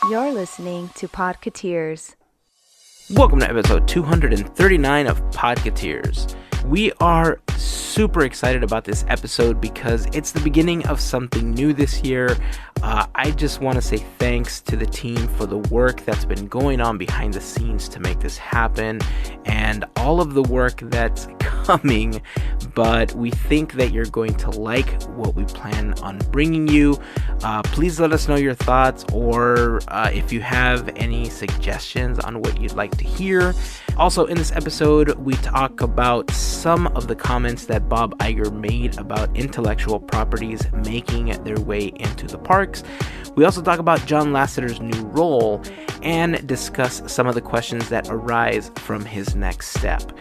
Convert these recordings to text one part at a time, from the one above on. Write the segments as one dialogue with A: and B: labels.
A: You're listening to Podketeers.
B: Welcome to episode 239 of Podketeers. We are super excited about this episode because it's the beginning of something new this year. I just want to say thanks to the team for the work that's been going on behind the scenes to make this happen and all of the work that's coming, but we think that you're going to like what we plan on bringing you. Please let us know your thoughts or if you have any suggestions on what you'd like to hear. Also, in this episode, we talk about some of the comments that Bob Iger made about intellectual properties making their way into the parks. We also talk about John Lasseter's new role and discuss some of the questions that arise from his next step.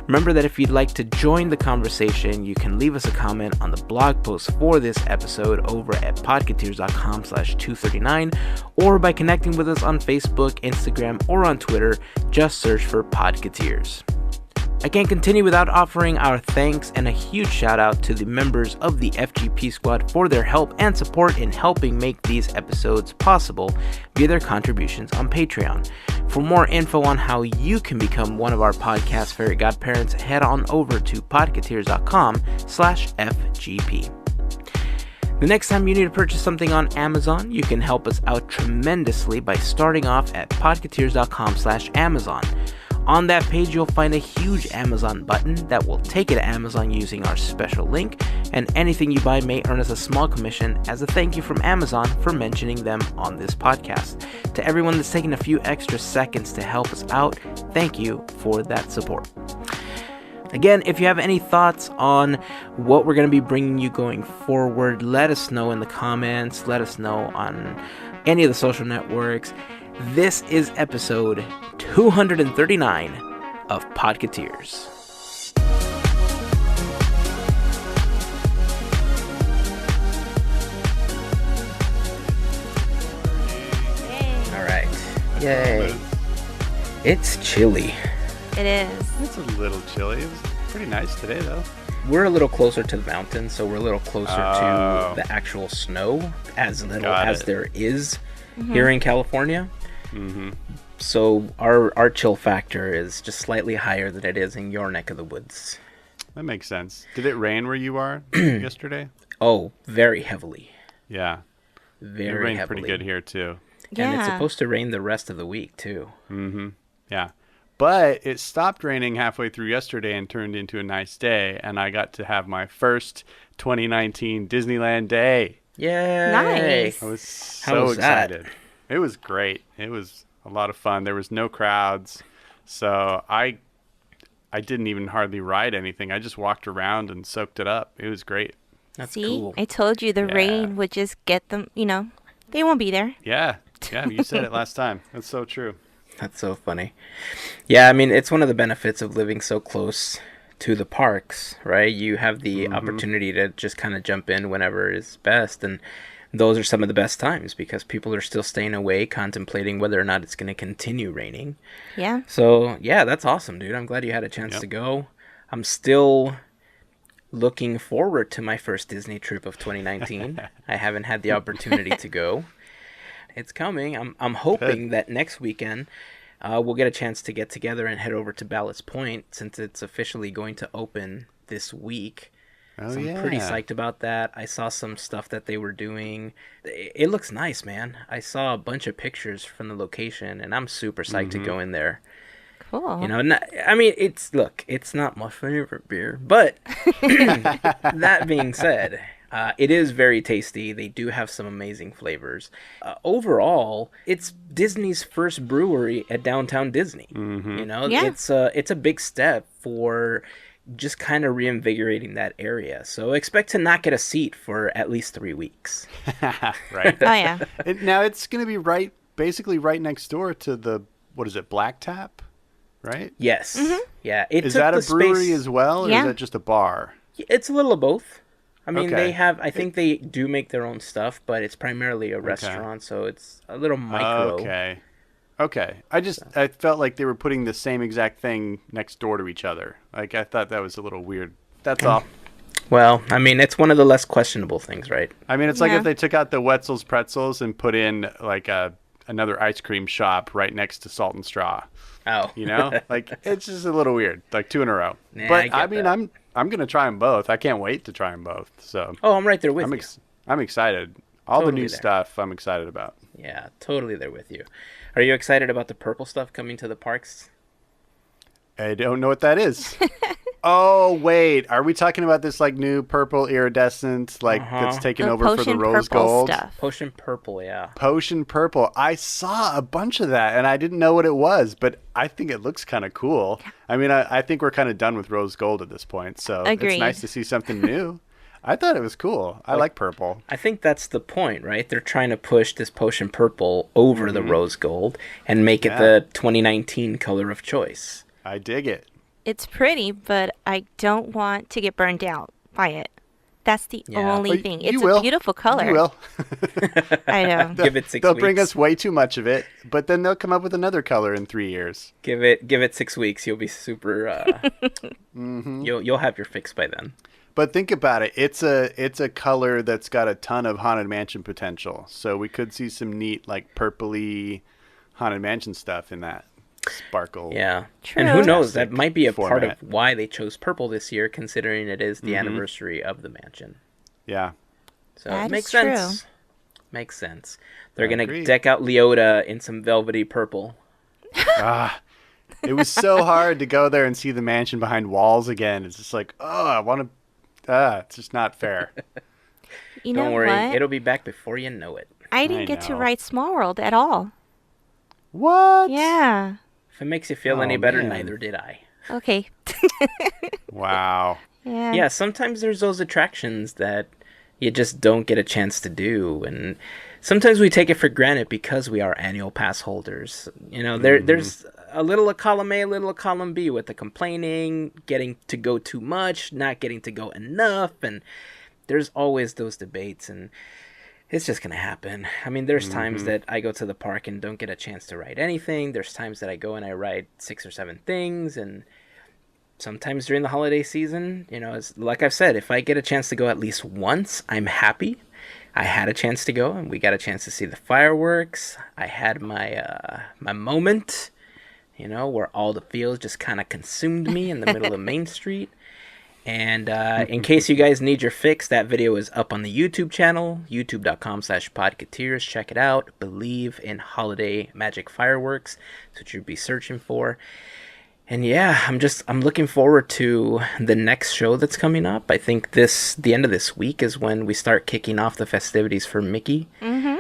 B: Remember that if you'd like to join the conversation, you can leave us a comment on the blog post for this episode over at podketeers.com/239 or by connecting with us on Facebook, Instagram, or on Twitter. Just search for Podketeers. I can't continue without offering our thanks and a huge shout out to the members of the FGP Squad for their help and support in helping make these episodes possible via their contributions on Patreon. For more info on how you can become one of our podcast Fairy Godparents, head on over to podketeers.com/FGP. The next time you need to purchase something on Amazon, you can help us out tremendously by starting off at podketeers.com/Amazon. On that page, you'll find a huge Amazon button that will take you to Amazon using our special link, and anything you buy may earn us a small commission as a thank you from Amazon for mentioning them on this podcast. To everyone that's taken a few extra seconds to help us out, thank you for that support. Again, if you have any thoughts on what we're going to be bringing you going forward, let us know in the comments, let us know on any of the social networks. This is episode 239 of Podketeers. All right. Yay. It's chilly.
A: It is.
C: It's a little chilly. It was pretty nice today, though.
B: We're a little closer to the mountains, so we're a little closer to the actual snow, as little as there is here in California.
C: Mm-hmm.
B: So our chill factor is just slightly higher than it is in your neck of the woods.
C: That makes sense. Did it rain where you are yesterday?
B: Oh, very heavily.
C: Yeah.
B: Very
C: it rained
B: heavily.
C: pretty good here, too.
B: And it's supposed to rain the rest of the week, too.
C: Mm-hmm. Yeah. But it stopped raining halfway through yesterday and turned into a nice day, and I got to have my first 2019 Disneyland day.
B: Yay!
A: Nice.
C: I was so excited. It was great. It was a lot of fun. There was no crowds, so I didn't even hardly ride anything. I just walked around and soaked it up. It was great.
B: That's
A: See,
B: cool.
A: I told you the rain would just get them, they won't be there.
C: Yeah, you said it last time. That's so true.
B: That's so funny. Yeah, I mean, it's one of the benefits of living so close to the parks, right? You have the opportunity to just kind of jump in whenever is best, and those are some of the best times because people are still staying away, contemplating whether or not it's going to continue raining.
A: Yeah.
B: So, yeah, that's awesome, dude. I'm glad you had a chance to go. I'm still looking forward to my first Disney trip of 2019. I haven't had the opportunity to go. It's coming. I'm hoping that next weekend we'll get a chance to get together and head over to Ballast Point since it's officially going to open this week.
C: Oh,
B: So I'm pretty psyched about that. I saw some stuff that they were doing. It looks nice, man. I saw a bunch of pictures from the location, and I'm super psyched to go in there.
A: Cool.
B: It's not my favorite beer, but that being said, it is very tasty. They do have some amazing flavors. Overall, it's Disney's first brewery at Downtown Disney. It's a big step for just kind of reinvigorating that area. So expect to not get a seat for at least 3 weeks.
C: Right.
A: Oh, yeah.
C: Now it's going to be basically right next door to the, what is it, Black Tap, right?
B: Yes. Yeah.
C: Is that a brewery as well, or is that just a bar?
B: It's a little of both. I mean,
C: Okay.
B: I think they do make their own stuff, but it's primarily a restaurant, so it's a little micro.
C: Okay. I felt like they were putting the same exact thing next door to each other. Like, I thought that was a little weird. That's all.
B: Well, I mean, it's one of the less questionable things, right?
C: I mean, it's like if they took out the Wetzel's pretzels and put in like a another ice cream shop right next to Salt and Straw.
B: Oh.
C: You know? Like, it's just a little weird. Like, 2 in a row.
B: Nah,
C: but,
B: I mean,
C: I'm going to try them both. I can't wait to try them both. So.
B: Oh, I'm right there with you.
C: I'm excited. All
B: Totally
C: the new
B: there.
C: stuff I'm excited about.
B: Yeah, totally there with you. Are you excited about the purple stuff coming to the parks?
C: I don't know what that is. Oh, wait. Are we talking about this, like, new purple iridescent, like, that's taken
A: The
C: over for the
A: potion
C: rose
A: purple
C: gold?
A: stuff.
B: Potion purple, yeah.
C: Potion purple. I saw a bunch of that, and I didn't know what it was, but I think it looks kind of cool. I mean, I think we're kind of done with rose gold at this point, so
A: Agreed.
C: it's nice to see something new. I thought it was cool. I like purple.
B: I think that's the point, right? They're trying to push this potion purple over the rose gold and make it the 2019 color of choice.
C: I dig it.
A: It's pretty, but I don't want to get burned out by it. That's the only
C: Well,
A: thing.
C: you
A: It's
C: will.
A: a beautiful color.
C: You will.
A: I know.
B: Give it 6
C: They'll
B: weeks.
C: bring us way too much of it, but then they'll come up with another color in 3 years.
B: Give it 6 weeks. You'll be super. You'll have your fix by then.
C: But think about it. It's a color that's got a ton of Haunted Mansion potential. So we could see some neat, like, purpley Haunted Mansion stuff in that sparkle.
B: Yeah.
A: True.
B: And who knows? That might be a part
C: format.
B: of why they chose purple this year, considering it is the anniversary of the mansion.
C: Yeah.
B: So
A: That
B: it makes
A: is true.
B: sense. Makes sense. They're going to
C: agree.
B: deck out Leota in some velvety purple.
C: It was so hard to go there and see the mansion behind walls again. It's just like, oh, I want to... it's just not fair.
A: You know
B: Don't worry.
A: what?
B: It'll be back before you know it.
A: I didn't get to
C: know.
A: ride Small World at all.
C: What?
A: Yeah.
B: If it makes you feel
C: Oh,
B: any better,
C: man.
B: neither did I.
A: Okay.
C: Wow.
A: Yeah.
B: Yeah, sometimes there's those attractions that you just don't get a chance to do, and sometimes we take it for granted because we are annual pass holders. You know, there's a little of column A, a little of column B with the complaining, getting to go too much, not getting to go enough, and there's always those debates, and it's just going to happen. I mean, there's times that I go to the park and don't get a chance to ride anything. There's times that I go and I ride 6 or 7 things, and sometimes during the holiday season, you know, it's, like I've said, if I get a chance to go at least once, I'm happy. I had a chance to go, and we got a chance to see the fireworks. I had my my moment, you know, where all the feels just kind of consumed me in the middle of Main Street. And in case you guys need your fix, that video is up on the YouTube channel, youtube.com/Podketeers. Check it out. Believe in holiday magic fireworks. That's what you'd be searching for. And yeah, I'm looking forward to the next show that's coming up. I think the end of this week is when we start kicking off the festivities for Mickey.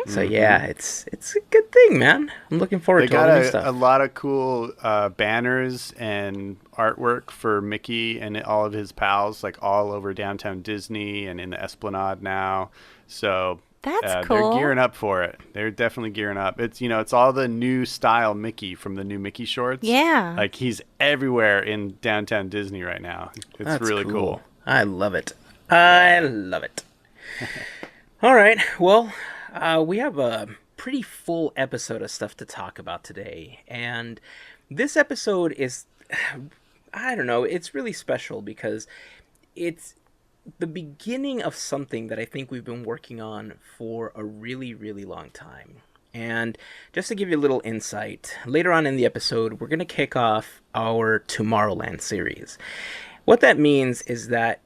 B: So yeah, it's a good thing, man. I'm looking forward
C: They
B: to all the new
C: got
B: stuff.
C: a lot of cool banners and artwork for Mickey and all of his pals, like all over downtown Disney and in the Esplanade now. So
A: That's cool.
C: They're gearing up for it. They're definitely gearing up. It's, you know, it's all the new style Mickey from the new Mickey shorts.
A: Yeah.
C: Like he's everywhere in downtown Disney right now. It's
B: That's
C: really cool.
B: I love it. I love it. All right. Well, we have a pretty full episode of stuff to talk about today. And this episode is, I don't know, it's really special because it's the beginning of something that I think we've been working on for a really, really long time. And just to give you a little insight, later on in the episode, we're going to kick off our Tomorrowland series. What that means is that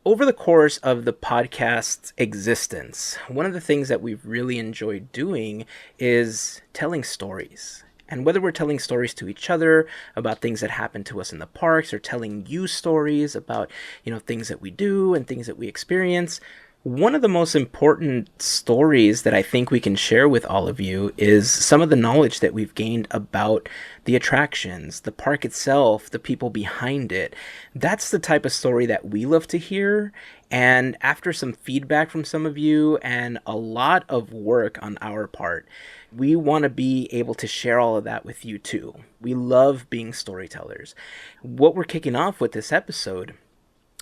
B: over the course of the podcast's existence, one of the things that we've really enjoyed doing is telling stories. And whether we're telling stories to each other about things that happen to us in the parks or telling you stories about, you know, things that we do and things that we experience, one of the most important stories that I think we can share with all of you is some of the knowledge that we've gained about the attractions, the park itself, the people behind it. That's the type of story that we love to hear. And after some feedback from some of you and a lot of work on our part, we want to be able to share all of that with you too. We love being storytellers. What we're kicking off with this episode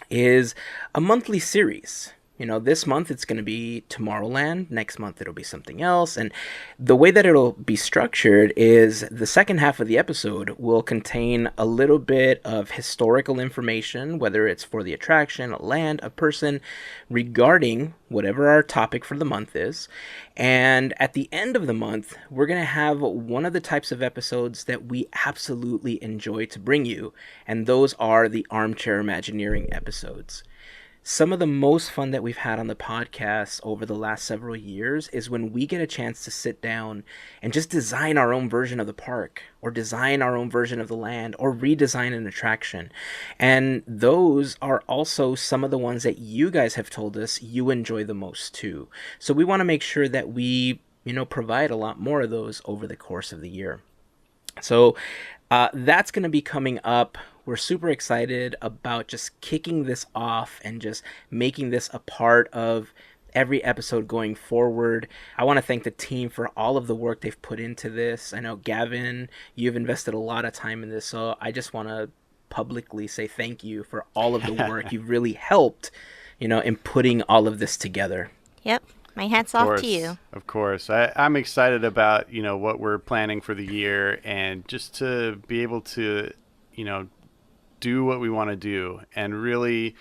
B: is a monthly series. This month it's going to be Tomorrowland. Next month it'll be something else. And the way that it'll be structured is the second half of the episode will contain a little bit of historical information, whether it's for the attraction, a land, a person, regarding whatever our topic for the month is. And at the end of the month, we're going to have one of the types of episodes that we absolutely enjoy to bring you. And those are the Armchair Imagineering episodes. Some of the most fun that we've had on the podcast over the last several years is when we get a chance to sit down and just design our own version of the park, or design our own version of the land, or redesign an attraction. And those are also some of the ones that you guys have told us you enjoy the most too. So we want to make sure that we, provide a lot more of those over the course of the year. So that's going to be coming up. We're super excited about just kicking this off and just making this a part of every episode going forward. I want to thank the team for all of the work they've put into this. I know, Gavin, you've invested a lot of time in this, so I just want to publicly say thank you for all of the work. You've really helped, in putting all of this together.
A: Yep. My hat's off to you.
C: Of course. I'm excited about, what we're planning for the year, and just to be able to, do what we want to do and really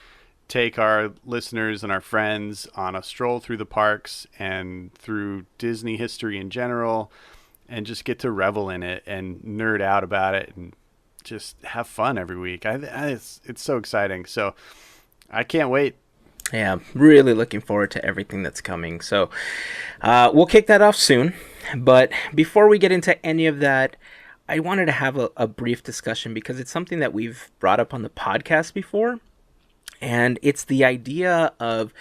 C: take our listeners and our friends on a stroll through the parks and through Disney history in general, and just get to revel in it and nerd out about it and just have fun every week. It's so exciting. So I can't wait.
B: Yeah, really looking forward to everything that's coming. So we'll kick that off soon. But before we get into any of that, I wanted to have a brief discussion because it's something that we've brought up on the podcast before. And it's the idea of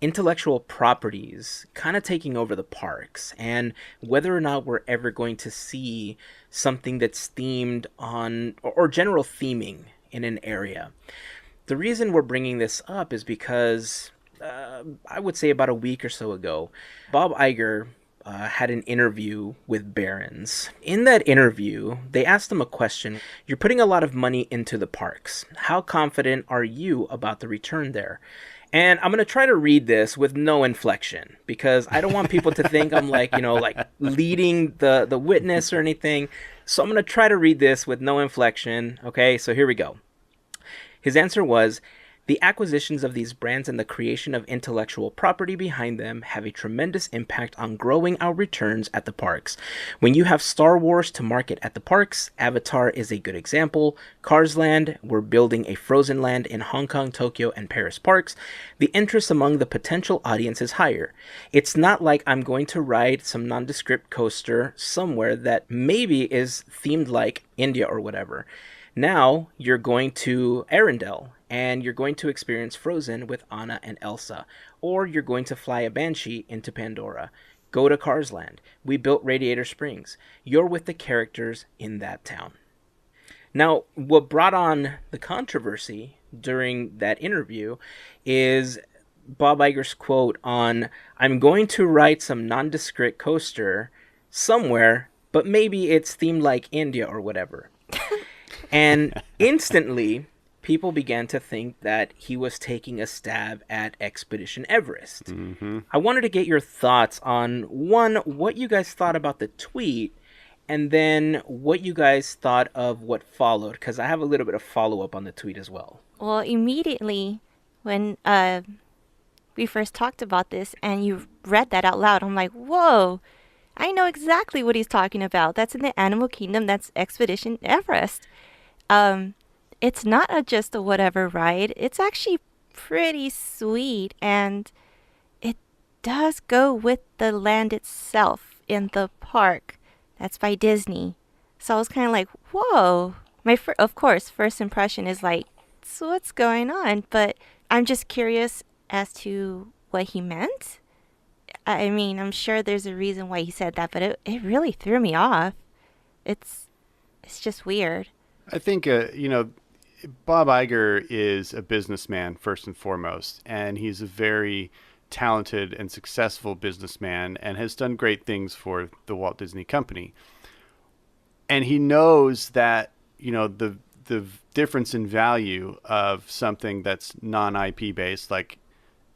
B: intellectual properties kind of taking over the parks, and whether or not we're ever going to see something that's themed on, or general theming in an area. The reason we're bringing this up is because I would say about a week or so ago, Bob Iger had an interview with Barron's. In that interview, they asked him a question. You're putting a lot of money into the parks. How confident are you about the return there? And I'm going to try to read this with no inflection, because I don't want people to think I'm like leading the witness or anything. So I'm going to try to read this with no inflection. Okay, so here we go. His answer was, the acquisitions of these brands and the creation of intellectual property behind them have a tremendous impact on growing our returns at the parks. When you have Star Wars to market at the parks, Avatar is a good example. Cars Land, we're building a Frozen Land in Hong Kong, Tokyo, and Paris parks. The interest among the potential audience is higher. It's not like I'm going to ride some nondescript coaster somewhere that maybe is themed like India or whatever. Now you're going to Arendelle, and you're going to experience Frozen with Anna and Elsa. Or you're going to fly a Banshee into Pandora. Go to Cars Land. We built Radiator Springs. You're with the characters in that town. Now, what brought on the controversy during that interview is Bob Iger's quote on, I'm going to ride some nondescript coaster somewhere, but maybe it's themed like India or whatever. And instantly, people began to think that he was taking a stab at Expedition Everest. Mm-hmm. I wanted to get your thoughts on, one, what you guys thought about the tweet, and then what you guys thought of what followed, because I have a little bit of follow-up on the tweet as well.
A: Well, immediately when we first talked about this and you read that out loud, I'm like, whoa, I know exactly what he's talking about. That's in the Animal Kingdom. That's Expedition Everest. It's not just a whatever ride. It's actually pretty sweet, and it does go with the land itself in the park. That's by Disney. So I was kind of like, whoa. My of course, first impression is like, so what's going on? But I'm just curious as to what he meant. I mean, I'm sure there's a reason why he said that, but it really threw me off. It's just weird.
C: I think, Bob Iger is a businessman first and foremost, and he's a very talented and successful businessman and has done great things for the Walt Disney Company. And he knows that, the difference in value of something that's non-IP based, like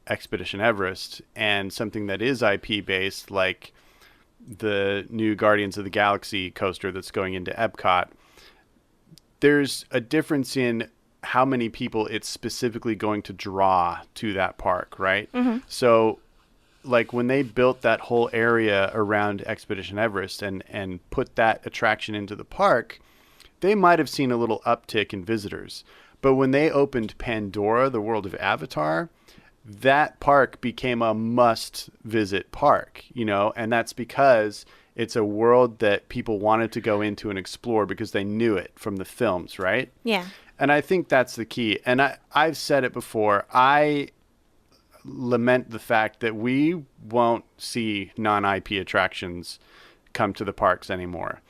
C: Expedition Everest, and something that is IP based, like the new Guardians of the Galaxy coaster that's going into Epcot, there's a difference in how many people it's specifically going to draw to that park, right? So like when they built that whole area around Expedition Everest and put that attraction into the park, they might have seen a little uptick in visitors. But when they opened Pandora, the world of Avatar, that park became a must-visit park, you know, and that's because it's a world that people wanted to go into and explore because they knew it from the films, right?
A: Yeah.
C: And I think that's the key. And I've said it before. I lament the fact that we won't see non-IP attractions come to the parks anymore.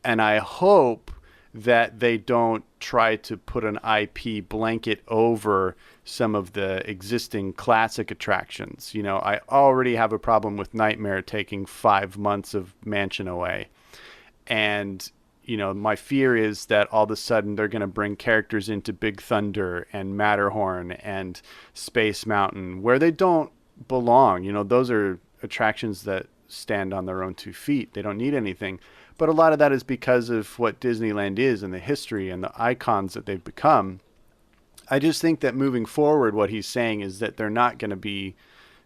C: And I hope that they don't try to put an IP blanket over some of the existing classic attractions. You know, I already have a problem with Nightmare taking 5 months of Mansion away. And, you know, my fear is that all of a sudden they're going to bring characters into Big Thunder and Matterhorn and Space Mountain where they don't belong. You know, those are attractions that stand on their own 2 feet. They don't need anything. But a lot of that is because of what Disneyland is and the history and the icons that they've become. I just think that moving forward, what he's saying is that they're not going to be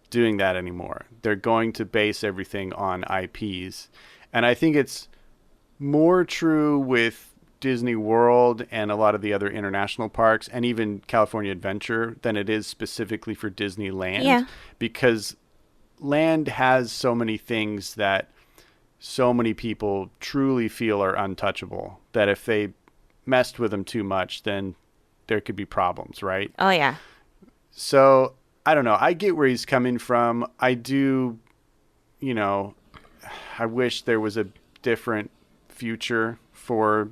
C: doing that anymore. They're going to base everything on IPs. And I think it's more true with Disney World and a lot of the other international parks and even California Adventure than it is specifically for Disneyland.
A: Yeah.
C: Because land has so many things that so many people truly feel are untouchable, that if they messed with them too much, then there could be problems, right?
A: Oh, yeah.
C: So, I don't know. I get where he's coming from. I do, you know, I wish there was a different future for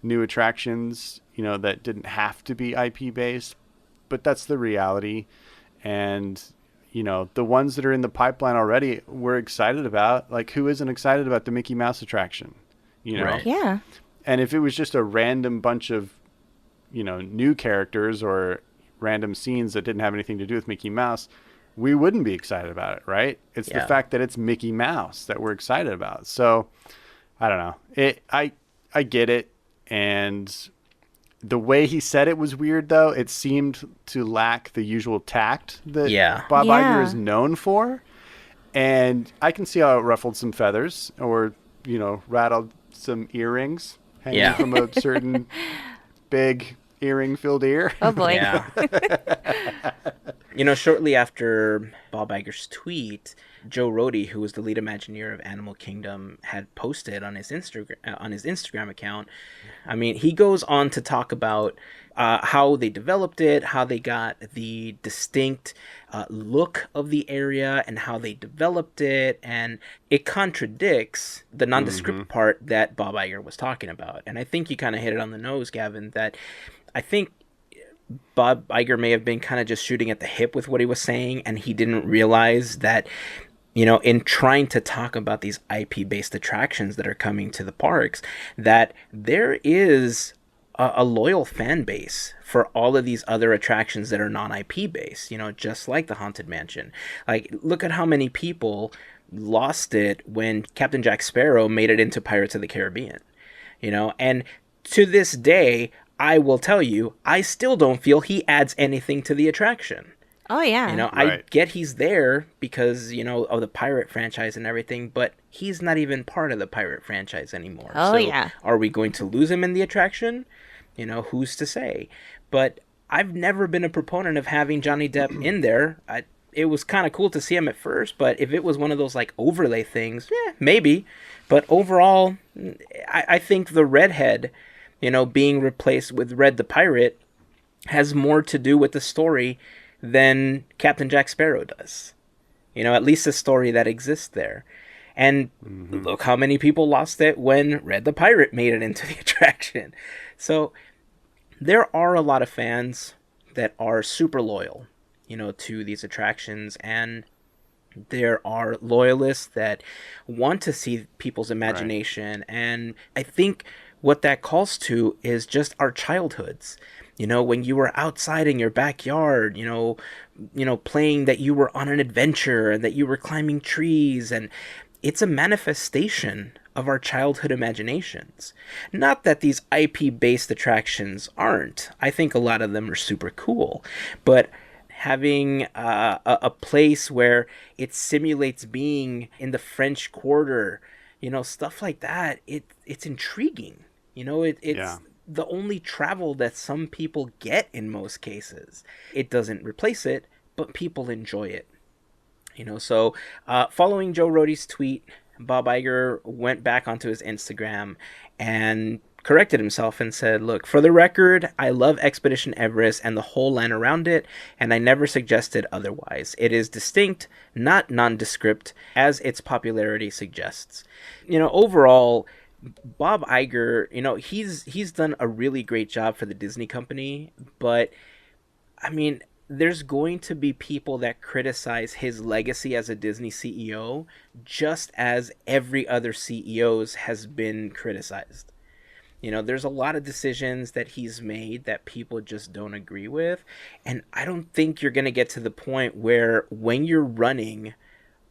C: new attractions, you know, that didn't have to be IP based, but that's the reality. And you know, the ones that are in the pipeline already, we're excited about. Like, who isn't excited about the Mickey Mouse attraction? You know?
B: Right.
A: Yeah.
C: And if it was just a random bunch of, you know, new characters or random scenes that didn't have anything to do with Mickey Mouse, we wouldn't be excited about it, right? It's the fact that it's Mickey Mouse that we're excited about. So, I don't know. I get it. And the way he said it was weird, though. It seemed to lack the usual tact that Bob Iger is known for. And I can see how it ruffled some feathers or, you know, rattled some earrings hanging from a certain big earring-filled ear.
A: Oh, boy.
B: Yeah. You know, shortly after Bob Iger's tweet, Joe Rohde, who was the lead Imagineer of Animal Kingdom, had posted on his Instagram account. I mean, he goes on to talk about how they developed it, how they got the distinct look of the area, and how they developed it, and it contradicts the nondescript part that Bob Iger was talking about. And I think you kind of hit it on the nose, Gavin, that I think Bob Iger may have been kind of just shooting at the hip with what he was saying, and he didn't realize that, you know, in trying to talk about these IP-based attractions that are coming to the parks, that there is a loyal fan base for all of these other attractions that are non-IP based, you know, just like the Haunted Mansion. Like, look at how many people lost it when Captain Jack Sparrow made it into Pirates of the Caribbean, you know, and to this day, I will tell you, I still don't feel he adds anything to the attraction.
A: Oh, yeah.
B: You know,
C: Right.
B: I get he's there because, you know, of the pirate franchise and everything, but he's not even part of the pirate franchise anymore.
A: Oh,
B: so
A: yeah.
B: Are we going to lose him in the attraction? You know, who's to say? But I've never been a proponent of having Johnny Depp in there. It was kind of cool to see him at first, but if it was one of those, like, overlay things, maybe. But overall, I think the redhead, you know, being replaced with Red the Pirate has more to do with the story than Captain Jack Sparrow does. You know, at least the story that exists there. And look how many people lost it when Red the Pirate made it into the attraction. So there are a lot of fans that are super loyal, you know, to these attractions, and there are loyalists that want to see people's imagination. Right. And I think what that calls to is just our childhoods. When you were outside in your backyard, playing that you were on an adventure and that you were climbing trees, and it's a manifestation of our childhood imaginations. Not that these IP-based attractions aren't. I think a lot of them are super cool, but having a place where it simulates being in the French Quarter, stuff like that, it's intriguing. It's the only travel that some people get in most cases. It doesn't replace it, but people enjoy it. So following Joe Rohde's tweet, Bob Iger went back onto his Instagram and corrected himself and said, look, for the record, I love Expedition Everest and the whole land around it, and I never suggested otherwise. It is distinct, not nondescript, as its popularity suggests. Overall, Bob Iger, he's done a really great job for the Disney company, but I mean, there's going to be people that criticize his legacy as a Disney CEO, just as every other CEO's has been criticized. There's a lot of decisions that he's made that people just don't agree with, and I don't think you're going to get to the point where when you're running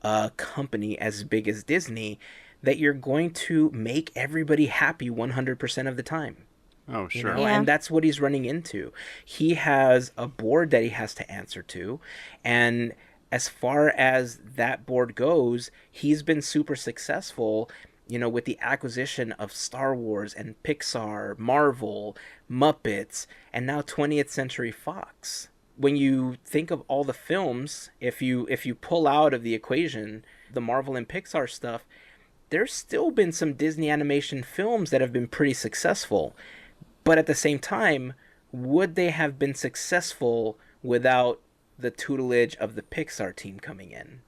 B: a company as big as Disney, that you're going to make everybody happy 100% of the time.
C: Oh, sure.
A: Yeah.
B: And that's what he's running into. He has a board that he has to answer to. And as far as that board goes, he's been super successful, with the acquisition of Star Wars and Pixar, Marvel, Muppets, and now 20th Century Fox. When you think of all the films, if you pull out of the equation the Marvel and Pixar stuff, there's still been some Disney animation films that have been pretty successful. But at the same time, would they have been successful without the tutelage of the Pixar team coming in?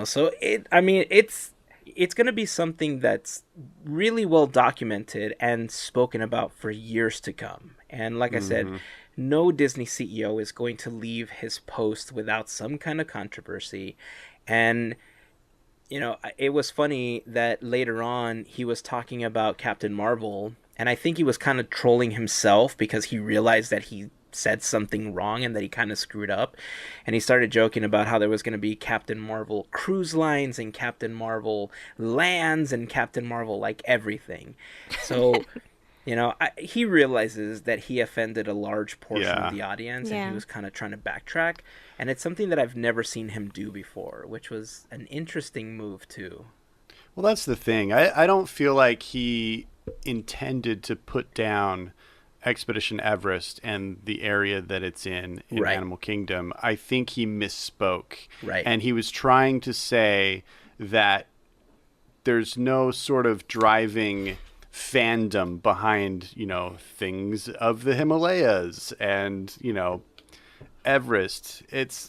B: So it's going to be something that's really well documented and spoken about for years to come. And like I said, no Disney CEO is going to leave his post without some kind of controversy. And it was funny that later on he was talking about Captain Marvel, and I think he was kind of trolling himself because he realized that he said something wrong and that he kind of screwed up. And he started joking about how there was going to be Captain Marvel cruise lines and Captain Marvel lands and Captain Marvel like everything. So, he realizes that he offended a large portion of the audience, and he was kind of trying to backtrack. And it's something that I've never seen him do before, which was an interesting move too.
C: Well, that's the thing. I don't feel like he intended to put down Expedition Everest and the area that it's in
B: Right.
C: Animal Kingdom. I think he misspoke.
B: Right.
C: And he was trying to say that there's no sort of driving fandom behind, things of the Himalayas and, Everest.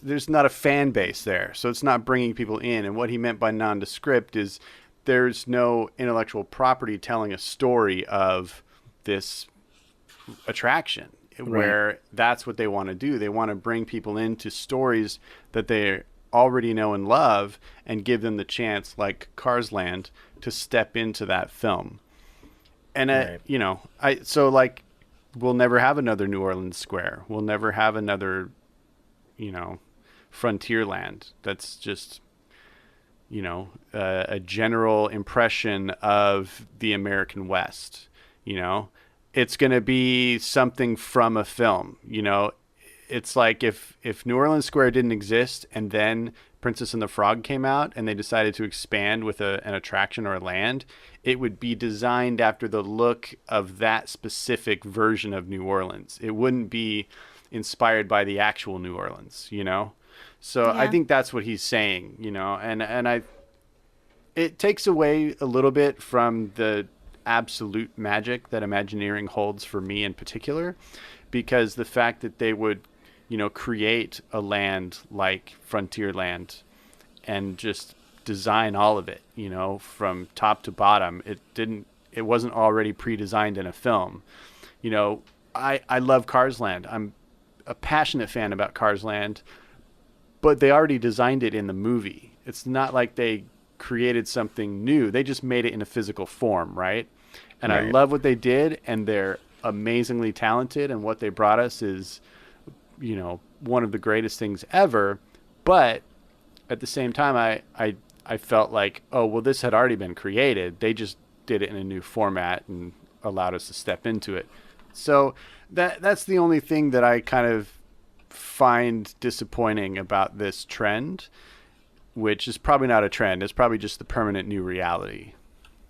C: There's not a fan base there, so it's not bringing people in. And what he meant by nondescript is there's no intellectual property telling a story of this attraction, where that's what they want to do. They want to bring people into stories that they already know and love and give them the chance, like Cars Land, to step into that film. And we'll never have another New Orleans Square. We'll never have another, Frontierland. That's just, a general impression of the American West. It's going to be something from a film. It's like if New Orleans Square didn't exist and then Princess and the Frog came out and they decided to expand with an attraction or a land, it would be designed after the look of that specific version of New Orleans. It wouldn't be inspired by the actual New Orleans, So I think that's what he's saying, and it takes away a little bit from the absolute magic that Imagineering holds for me in particular, because the fact that they would, create a land like Frontierland and just design all of it, from top to bottom. It wasn't already pre-designed in a film. I love Cars Land. I'm a passionate fan about Cars Land, but they already designed it in the movie. It's not like they created something new. They just made it in a physical form, right? And I love what they did, and they're amazingly talented, and what they brought us is, one of the greatest things ever. But at the same time, I felt like, oh, well, this had already been created. They just did it in a new format and allowed us to step into it. So that's the only thing that I kind of find disappointing about this trend, which is probably not a trend. It's probably just the permanent new reality.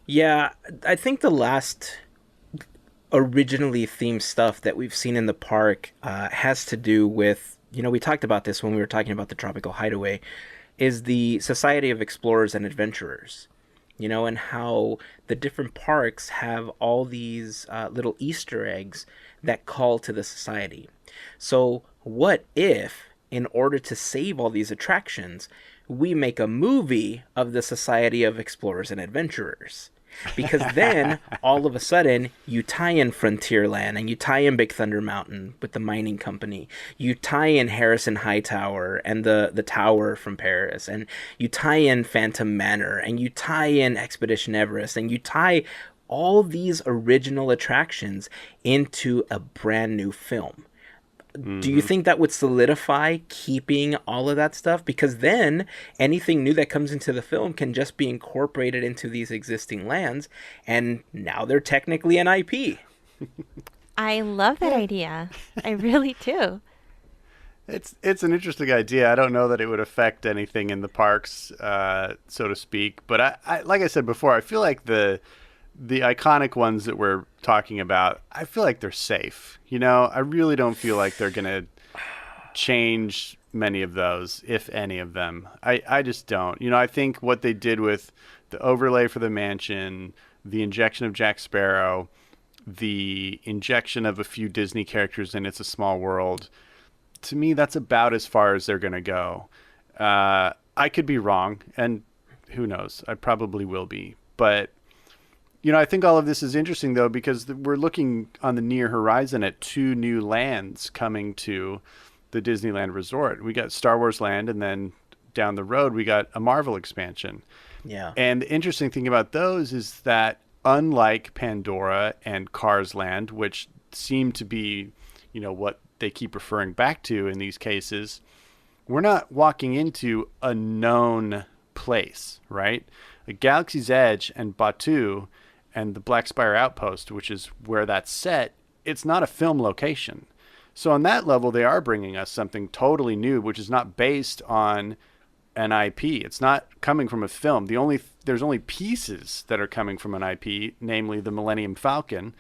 B: Yeah, I think the last originally themed stuff that we've seen in the park has to do with, we talked about this when we were talking about the Tropical Hideaway, is the Society of Explorers and Adventurers, and how the different parks have all these little Easter eggs that call to the society. So what if, in order to save all these attractions, we make a movie of the Society of Explorers and Adventurers? Because then, all of a sudden, you tie in Frontierland, and you tie in Big Thunder Mountain with the mining company. You tie in Harrison Hightower and the tower from Paris. And you tie in Phantom Manor, and you tie in Expedition Everest, and you tie all these original attractions into a brand new film. Do you think that would solidify keeping all of that stuff? Because then anything new that comes into the film can just be incorporated into these existing lands, and now they're technically an IP.
A: I love that idea. I really do.
C: It's an interesting idea. I don't know that it would affect anything in the parks, so to speak. But I like I said before, I feel like the iconic ones that we're talking about, I feel like they're safe. I really don't feel like they're going to change many of those, if any of them. I just don't. I think what they did with the overlay for the mansion, the injection of Jack Sparrow, the injection of a few Disney characters in It's a Small World, to me, that's about as far as they're going to go. I could be wrong, and who knows? I probably will be. But I think all of this is interesting, though, because we're looking on the near horizon at 2 new lands coming to the Disneyland Resort. We got Star Wars Land, and then down the road, we got a Marvel expansion.
B: Yeah.
C: And the interesting thing about those is that unlike Pandora and Cars Land, which seem to be, what they keep referring back to in these cases, we're not walking into a known place, right? Like Galaxy's Edge and Batuu and the Black Spire Outpost, which is where that's set, it's not a film location. So on that level, they are bringing us something totally new, which is not based on an IP. It's not coming from a film. There's only pieces that are coming from an IP, namely the Millennium Falcon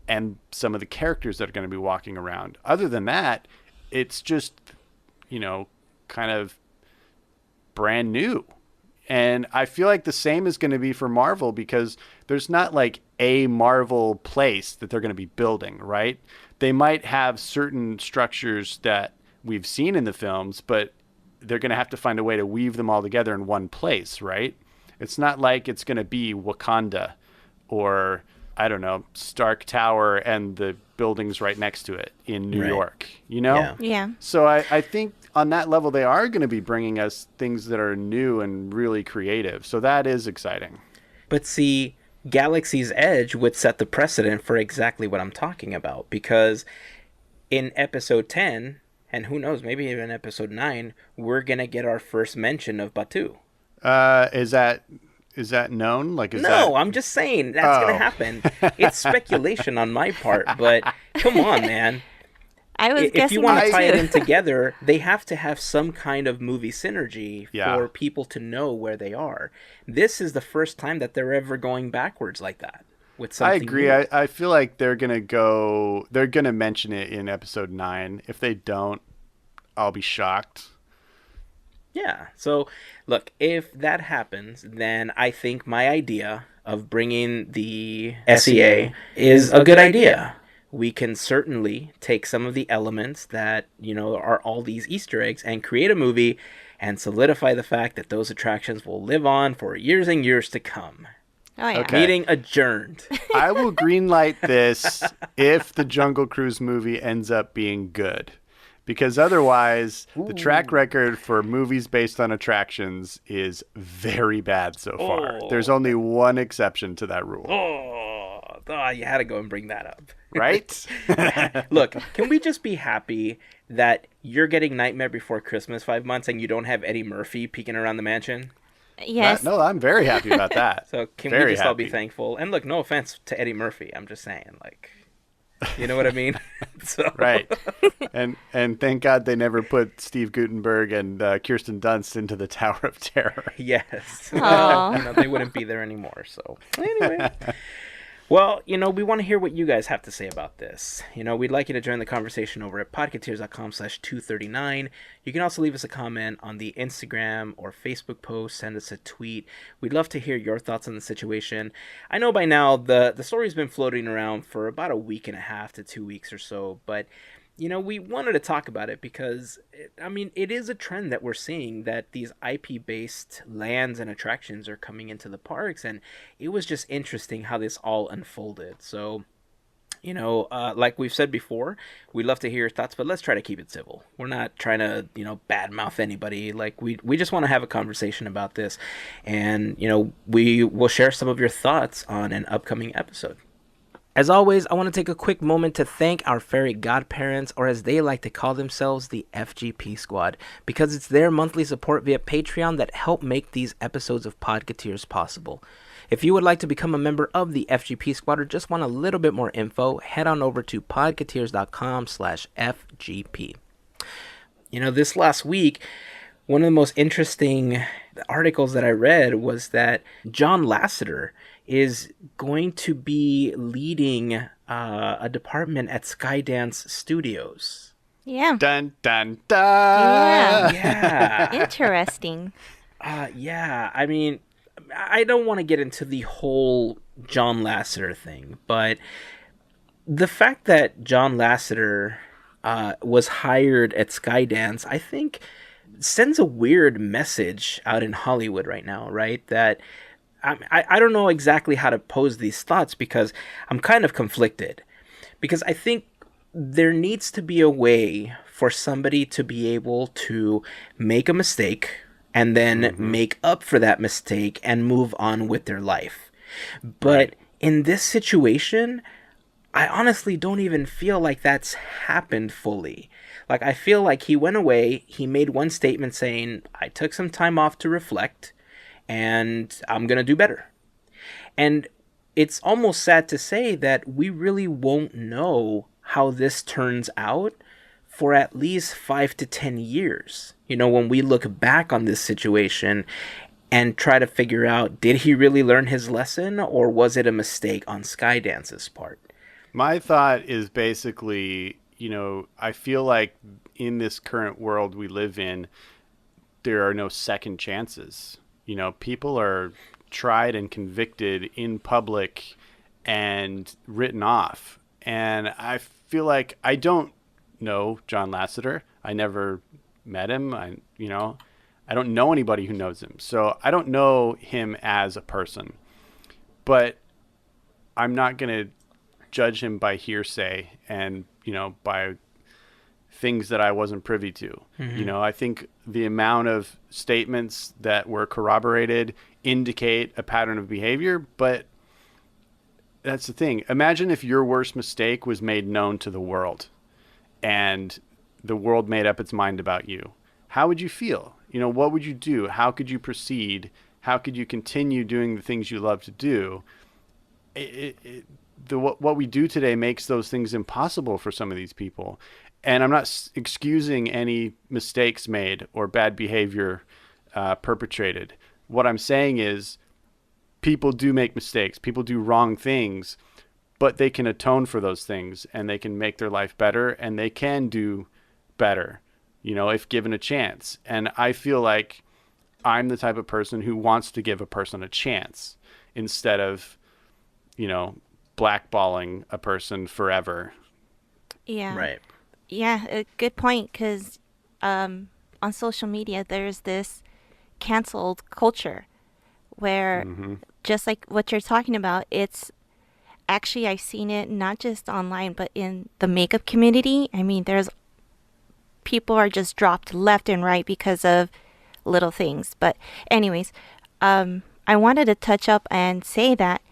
C: and some of the characters that are going to be walking around. Other than that, it's just, kind of brand new. And I feel like the same is going to be for Marvel, because there's not like a Marvel place that they're going to be building, right? They might have certain structures that we've seen in the films, but they're going to have to find a way to weave them all together in one place, right? It's not like it's going to be Wakanda or, I don't know, Stark Tower and the buildings right next to it in New York,
A: Yeah.
C: So I think on that level, they are going to be bringing us things that are new and really creative. So that is exciting.
B: But see, Galaxy's Edge would set the precedent for exactly what I'm talking about, because in episode 10, and who knows, maybe even episode 9, we're going to get our first mention of Batuu.
C: Is that known?
B: I'm just saying that's going to happen. It's speculation on my part, but come on, man.
A: I was
B: If
A: guessing
B: you want to tie it
A: too.
B: in together, they have to have some kind of movie synergy for people to know where they are. This is the first time that they're ever going backwards like that with something
C: I agree.
B: new.
C: I feel like they're going to mention it in episode 9. If they don't, I'll be shocked.
B: Yeah. So, look, if that happens, then I think my idea of bringing the SEA is a good idea. We can certainly take some of the elements that, are all these Easter eggs and create a movie and solidify the fact that those attractions will live on for years and years to come.
A: Oh, yeah.
C: Okay.
B: Meeting adjourned.
C: I will greenlight this if the Jungle Cruise movie ends up being good. Because otherwise, the track record for movies based on attractions is very bad so far. There's only one exception to that rule.
B: Oh, you had to go and bring that up.
C: Right?
B: Look, can we just be happy that you're getting Nightmare Before Christmas 5 months and you don't have Eddie Murphy peeking around the mansion?
A: Yes.
C: No, I'm very happy about that.
B: So can
C: Very
B: we just all be
C: happy.
B: thankful? And look, no offense to Eddie Murphy. I'm just saying, like, you know what I mean? So.
C: Right. And thank God they never put Steve Guttenberg and Kirsten Dunst into the Tower of Terror.
B: Yes.
A: Aw.
B: You know, they wouldn't be there anymore. So anyway. Well, you know, we want to hear what you guys have to say about this. You know, we'd like you to join the conversation over at podketeers.com/239. You can also leave us a comment on the Instagram or Facebook post, send us a tweet. We'd love to hear your thoughts on the situation. I know by now the story's been floating around for about a week and a half to 2 weeks or so, but you know, we wanted to talk about it because, it is a trend that we're seeing that these IP-based lands and attractions are coming into the parks, and it was just interesting how this all unfolded. So, you know, like we've said before, we'd love to hear your thoughts, but let's try to keep it civil. We're not trying to, you know, badmouth anybody. Like, we just want to have a conversation about this, and, you know, we will share some of your thoughts on an upcoming episode. As always, I want to take a quick moment to thank our Fairy Godparents, or as they like to call themselves, the FGP Squad, because it's their monthly support via Patreon that help make these episodes of Podketeers possible. If you would like to become a member of the FGP Squad or just want a little bit more info, head on over to podketeers.com/FGP. You know, this last week, one of the most interesting articles that I read was that John Lasseter is going to be leading a department at Skydance Studios.
A: Yeah.
C: Dun, dun,
A: Yeah.
C: dun.
B: Yeah.
A: Interesting.
B: Yeah. I mean, I don't want to get into the whole John Lasseter thing, but the fact that John Lasseter was hired at Skydance, I think, sends a weird message out in Hollywood right now, right? That I don't know exactly how to pose these thoughts because I'm kind of conflicted. Because I think there needs to be a way for somebody to be able to make a mistake and then make up for that mistake and move on with their life. But in this situation, I honestly don't even feel like that's happened fully. Like, I feel like he went away, he made one statement saying, I took some time off to reflect, and I'm going to do better. And it's almost sad to say that we really won't know how this turns out for at least 5 to 10 years. You know, when we look back on this situation and try to figure out, did he really learn his lesson, or was it a mistake on Skydance's part?
C: My thought is basically, you know, I feel like in this current world we live in, there are no second chances. You know, people are tried and convicted in public and written off. And I feel like I don't know John Lasseter. I never met him. I don't know anybody who knows him. So I don't know him as a person. But I'm not going to judge him by hearsay and, you know, by things that I wasn't privy to. You know, I think the amount of statements that were corroborated indicate a pattern of behavior, but that's the thing. Imagine if your worst mistake was made known to the world and the world made up its mind about you. How would you feel? You know, what would you do? How could you proceed? How could you continue doing the things you love to do? What we do today makes those things impossible for some of these people. And I'm not excusing any mistakes made or bad behavior perpetrated. What I'm saying is people do make mistakes. People do wrong things, but they can atone for those things and they can make their life better and they can do better, you know, if given a chance. And I feel like I'm the type of person who wants to give a person a chance instead of, you know, blackballing a person forever.
A: Yeah.
B: Right.
A: Yeah, a good point, because on social media, there's this canceled culture where, just like what you're talking about, it's actually, I've seen it not just online, but in the makeup community. I mean, there's people are just dropped left and right because of little things. But anyways, I wanted to touch up and say that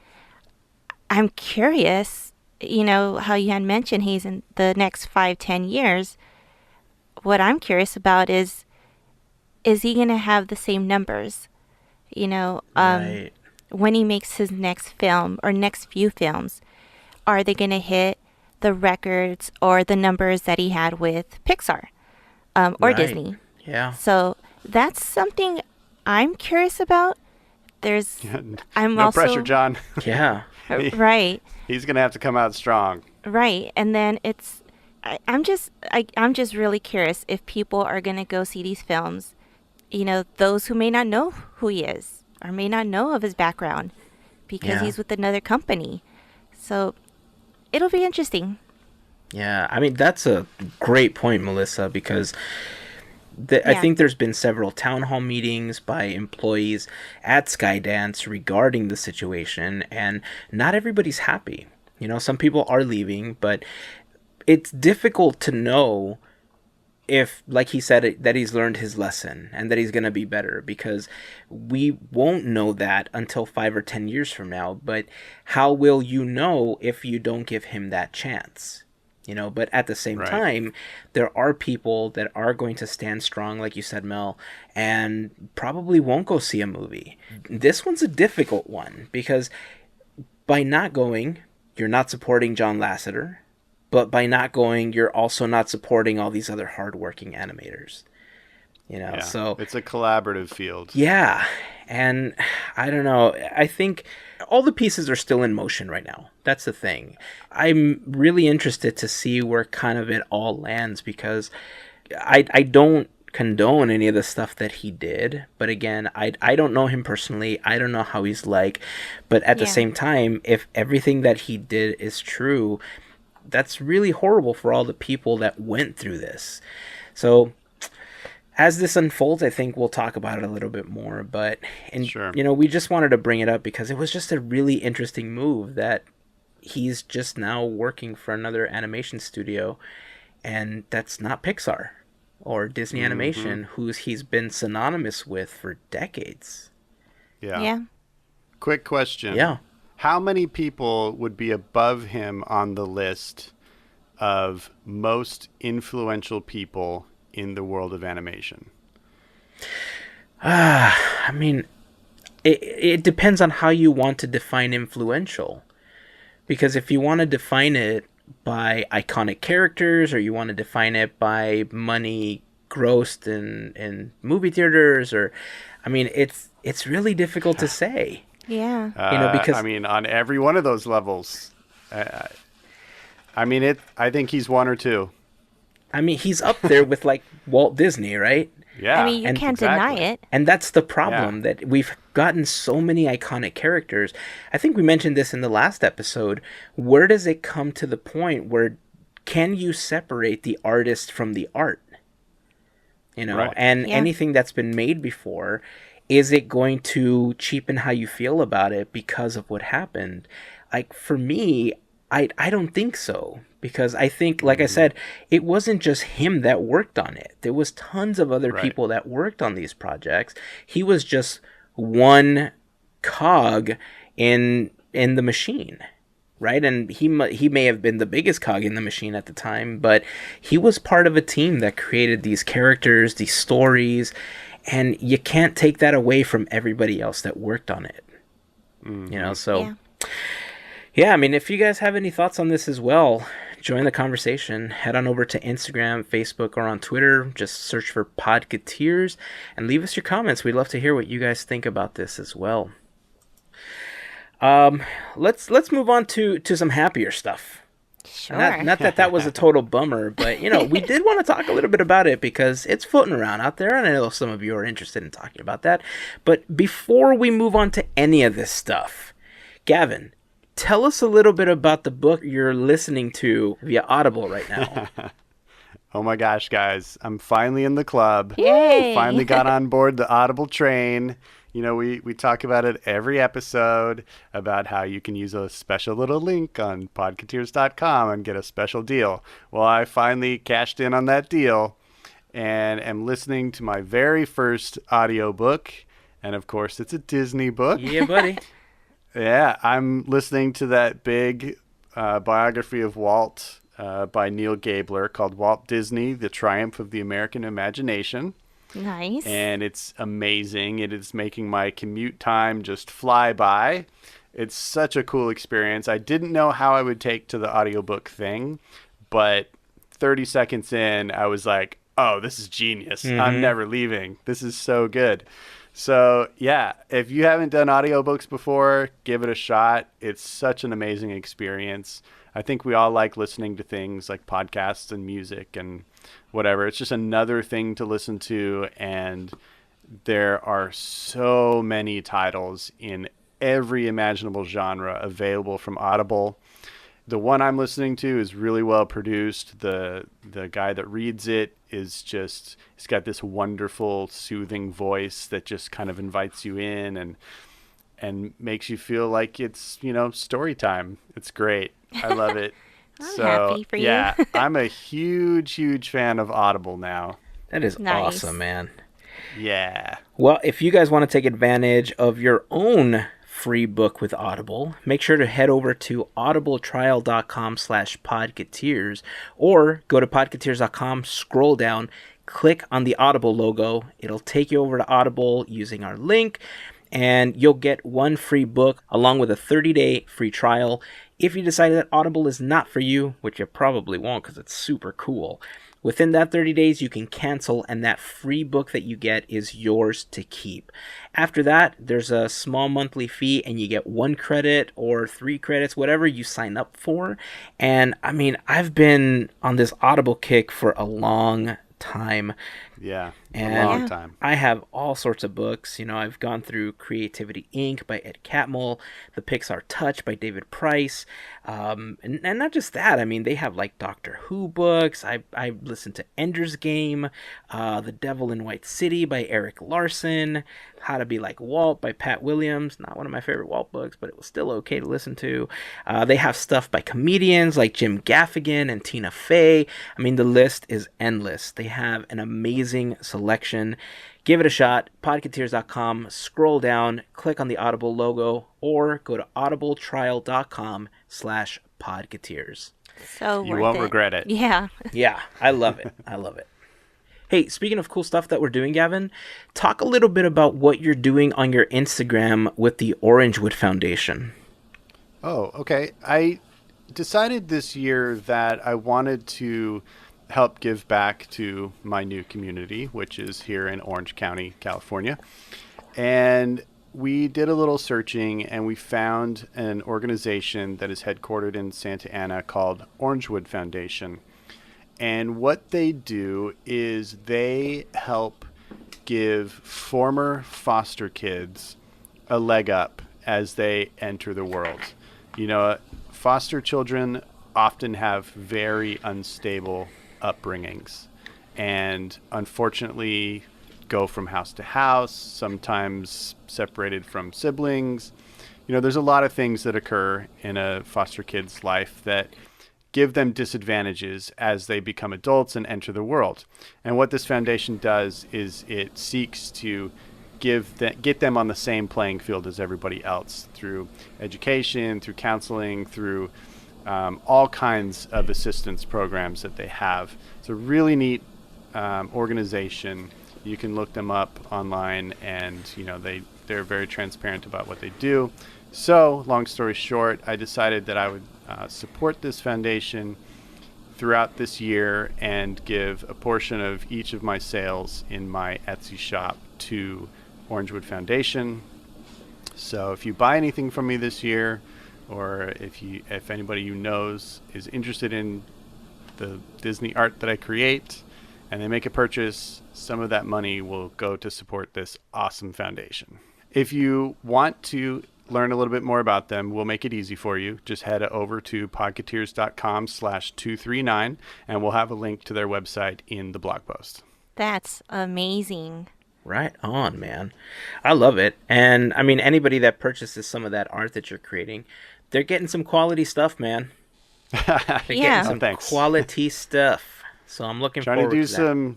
A: I'm curious, how you had mentioned he's in the next 5, 10 years. What I'm curious about is he going to have the same numbers? You know, um,
B: Right.
A: when he makes his next film or next few films, are they going to hit the records or the numbers that he had with Pixar, or
B: Right.
A: Disney?
B: Yeah.
A: So that's something I'm curious about. There's, I'm
C: No pressure,
A: also,
C: John.
B: Yeah.
A: right,
C: He's gonna have to come out strong.
A: right, and then I'm just really curious if people are gonna go see these films. Those who may not know who he is or may not know of his background because
B: Yeah.
A: he's with another company. So it'll be interesting.
B: Yeah. I mean, that's a great point, Melissa, because I
A: Yeah,
B: think there's been several town hall meetings by employees at Skydance regarding the situation, and not everybody's happy. Some people are leaving, but it's difficult to know if, like he said, that he's learned his lesson and that he's going to be better, because we won't know that until 5 or 10 years from now. But how will you know if you don't give him that chance? But at the same
C: Right.
B: time, there are people that are going to stand strong, like you said, Mel, and probably won't go see a movie. This one's a difficult one because by not going, you're not supporting John Lasseter, but by not going, you're also not supporting all these other hardworking animators.
C: Yeah.
B: So
C: It's a collaborative field.
B: yeah, and I don't know. I think all the pieces are still in motion right now. That's the thing. I'm really interested to see where kind of it all lands, because I don't condone any of the stuff that he did. But again, I don't know him personally. I don't know how he's like. But at the
A: yeah,
B: same time, if everything that he did is true, that's really horrible for all the people that went through this. So as this unfolds, I think we'll talk about it a little bit more. But
C: Sure.
B: we just wanted to bring it up because it was just a really interesting move that he's just now working for another animation studio, and that's not Pixar or Disney
C: Mm-hmm.
B: Animation, who's he's been synonymous with for decades.
C: Yeah.
A: yeah.
C: Quick question.
B: Yeah.
C: How many people would be above him on the list of most influential people in the world of animation?
B: I mean, it depends on how you want to define influential. Because if you want to define it by iconic characters, or you want to define it by money grossed in movie theaters, or I mean, it's really difficult to say.
A: Yeah.
B: Because
C: I mean, on every one of those levels. I mean, I think he's one or two.
B: I mean, he's up there with like Walt Disney, right?
C: Yeah.
A: I mean, you
B: and
A: can't deny
C: exactly.
A: it.
B: And that's the problem,
C: Yeah.
B: that we've gotten so many iconic characters. I think we mentioned this in the last episode. Where does it come to the point where can you separate the artist from the art?
C: Right.
B: And
A: Yeah.
B: anything that's been made before, is it going to cheapen how you feel about it because of what happened? Like for me, I don't think so, because I think, like I said, it wasn't just him that worked on it. There was tons of other
C: Right.
B: people that worked on these projects. He was just one cog in the machine, right? And he may have been the biggest cog in the machine at the time, but he was part of a team that created these characters, these stories, and you can't take that away from everybody else that worked on it. So
A: Yeah.
B: yeah, I mean, if you guys have any thoughts on this as well, join the conversation. Head on over to Instagram, Facebook, or on Twitter. Just search for Podketeers and leave us your comments. We'd love to hear what you guys think about this as well. Let's move on to some happier stuff.
A: Sure.
B: Not that that was a total bummer, but we did want to talk a little bit about it because it's floating around out there, and I know some of you are interested in talking about that. But before we move on to any of this stuff, Gavin, tell us a little bit about the book you're listening to via Audible right now.
C: Oh my gosh, guys. I'm finally in the club.
A: Yay.
C: Finally got on board the Audible train. We talk about it every episode about how you can use a special little link on podketeers.com and get a special deal. Well, I finally cashed in on that deal and am listening to my very first audiobook. And of course, it's a Disney book.
B: Yeah, buddy.
C: Yeah, I'm listening to that big biography of Walt by Neil Gabler called Walt Disney: The Triumph of the American Imagination.
A: Nice.
C: And it's amazing. It is making my commute time just fly by. It's such a cool experience. I didn't know how I would take to the audiobook thing, but 30 seconds in, I was like, oh, this is genius. I'm
B: Mm-hmm.
C: never leaving. This is so good. So, yeah, if you haven't done audiobooks before, give it a shot. It's such an amazing experience. I think we all like listening to things like podcasts and music and whatever. It's just another thing to listen to. And there are so many titles in every imaginable genre available from Audible. The one I'm listening to is really well produced. The guy that reads it is just, he's got this wonderful soothing voice that just kind of invites you in and makes you feel like it's, story time. It's great. I love it.
A: I'm
C: So
A: happy for you.
C: yeah, I'm a huge fan of Audible now.
B: That is
A: Nice.
B: awesome, man.
C: Yeah.
B: Well, if you guys want to take advantage of your own free book with Audible, make sure to head over to audibletrial.com/podketeers or go to podketeers.com, scroll down, click on the Audible logo. It'll take you over to Audible using our link, and you'll get one free book along with a 30-day free trial. If you decide that Audible is not for you, which you probably won't because it's super cool, within that 30 days, you can cancel, and that free book that you get is yours to keep. After that, there's a small monthly fee, and you get 1 credit or 3 credits, whatever you sign up for. And I mean, I've been on this Audible kick for a long time.
C: Yeah.
B: And
C: a long
A: Yeah.
C: time.
B: I have all sorts of books. I've gone through Creativity Inc. by Ed Catmull, The Pixar Touch by David Price, and not just that. I mean, they have like Doctor Who books. I listened to Ender's Game, The Devil in White City by Eric Larson, How to Be Like Walt by Pat Williams. Not one of my favorite Walt books, but it was still okay to listen to. They have stuff by comedians like Jim Gaffigan and Tina Fey. I mean, the list is endless. They have an amazing selection. Give it a shot. Podketeers.com. Scroll down, click on the Audible logo, or go to audibletrial.com/podketeers.
A: So
C: You
A: worth
C: won't
A: it.
C: regret it.
A: Yeah.
B: Yeah, I love it. I love it. Hey, speaking of cool stuff that we're doing, Gavin, talk a little bit about what you're doing on your Instagram with the Orangewood Foundation.
C: Oh, okay. I decided this year that I wanted to help give back to my new community, which is here in Orange County, California. And we did a little searching and we found an organization that is headquartered in Santa Ana called Orangewood Foundation. And what they do is they help give former foster kids a leg up as they enter the world. Foster children often have very unstable upbringings and unfortunately go from house to house, sometimes separated from siblings. There's a lot of things that occur in a foster kid's life that give them disadvantages as they become adults and enter the world. And what this foundation does is it seeks to get them on the same playing field as everybody else through education, through counseling, through all kinds of assistance programs that they have. It's a really neat organization. You can look them up online, and they're very transparent about what they do. So, long story short, I decided that I would support this foundation throughout this year and give a portion of each of my sales in my Etsy shop to Orangewood Foundation. So if you buy anything from me this year, or if anybody you knows is interested in the Disney art that I create and they make a purchase, some of that money will go to support this awesome foundation. If you want to learn a little bit more about them, we'll make it easy for you. Just head over to podketeers.com/239 and we'll have a link to their website in the blog post.
A: That's amazing.
B: Right on, man. I love it. And I mean, anybody that purchases some of that art that you're creating, they're getting some quality stuff, man. They're
A: Yeah.
B: getting some
C: Thanks.
B: quality stuff. So I'm looking
C: Trying
B: forward
C: to do
B: to that.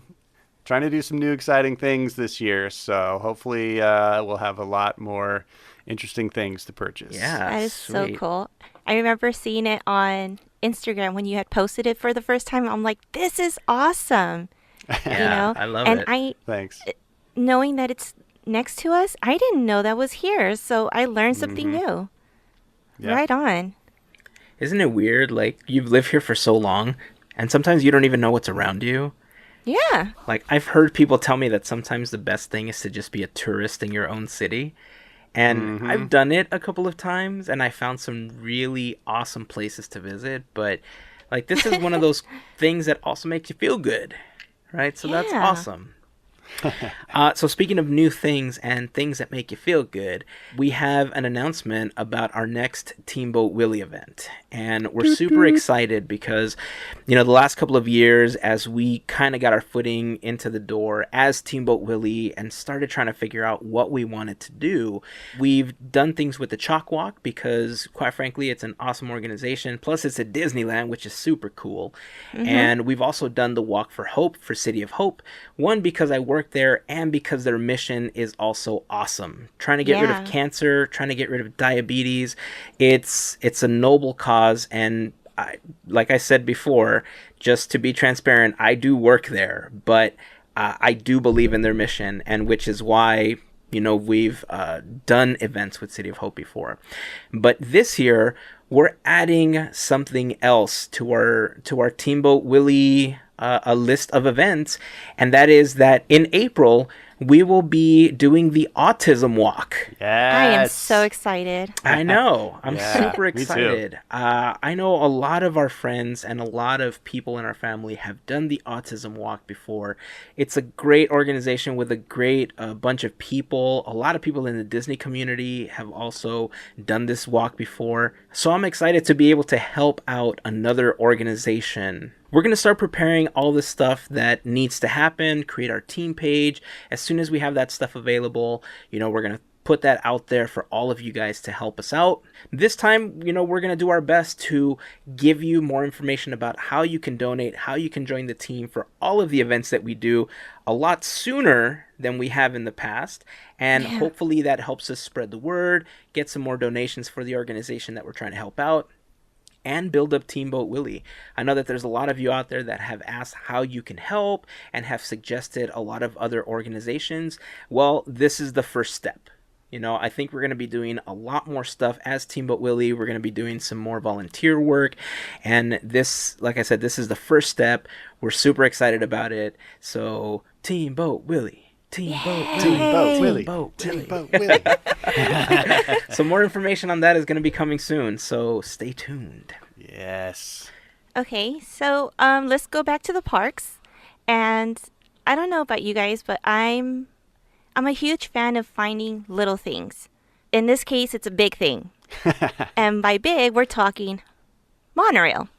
C: trying to do some new exciting things this year. So hopefully we'll have a lot more interesting things to purchase.
B: Yeah,
A: That is so
B: sweet.
A: cool. I remember seeing it on Instagram when you had posted it for the first time. I'm like, this is awesome.
B: Yeah, I love
A: And
B: it.
C: Thanks.
A: knowing that it's next to us, I didn't know that was here. So I learned something new.
C: Yeah.
A: Right on.
B: Isn't it weird? Like, you've lived here for so long, and sometimes you don't even know what's around you.
A: Yeah.
B: Like, I've heard people tell me that sometimes the best thing is to just be a tourist in your own city. And I've done it a couple of times, and I found some really awesome places to visit. But, like, this is one of those things that also makes you feel good, right? So that's
A: Yeah.
B: awesome. So speaking of new things and things that make you feel good, we have an announcement about our next Teamboat Willie event. And we're super excited because, the last couple of years, as we kind of got our footing into the door as Teamboat Willie and started trying to figure out what we wanted to do, we've done things with the Chalk Walk because, quite frankly, it's an awesome organization. Plus, it's at Disneyland, which is super cool. And we've also done the Walk for Hope for City of Hope. One, because I work there, and because their mission is also awesome. Trying to get rid of cancer, trying to get rid of diabetes. It's a noble cause, and like I said before, just to be transparent, I do work there, but I do believe in their mission, and which is why we've done events with City of Hope before. But this year, we're adding something else to our Teamboat Willie a list of events, and that is that in April we will be doing the Autism Walk.
C: Yes.
A: I am so excited.
B: I know. I'm
C: Yeah,
B: super
C: me too.
B: excited. I know a lot of our friends and a lot of people in our family have done the Autism Walk before. It's a great organization with a great bunch of people. A lot of people in the Disney community have also done this walk before. So I'm excited to be able to help out another organization. We're going to start preparing all the stuff that needs to happen, create our team page. As soon as we have that stuff available, we're going to put that out there for all of you guys to help us out. This time, we're going to do our best to give you more information about how you can donate, how you can join the team for all of the events that we do a lot sooner than we have in the past. And hopefully that helps us spread the word, get some more donations for the organization that we're trying to help out, and build up Teamboat Willie. I know that there's a lot of you out there that have asked how you can help and have suggested a lot of other organizations. Well, this is the first step. I think we're going to be doing a lot more stuff as Teamboat Willie. We're going to be doing some more volunteer work. And this, like I said, this is the first step. We're super excited about it. So, Teamboat Willie.
C: Teamboat Willie. Teamboat Willie.
B: Some more information on that is going to be coming soon, so stay tuned.
C: Yes.
A: Okay, so let's go back to the parks. And I don't know about you guys, but I'm a huge fan of finding little things. In this case, it's a big thing. And by big, we're talking monorail.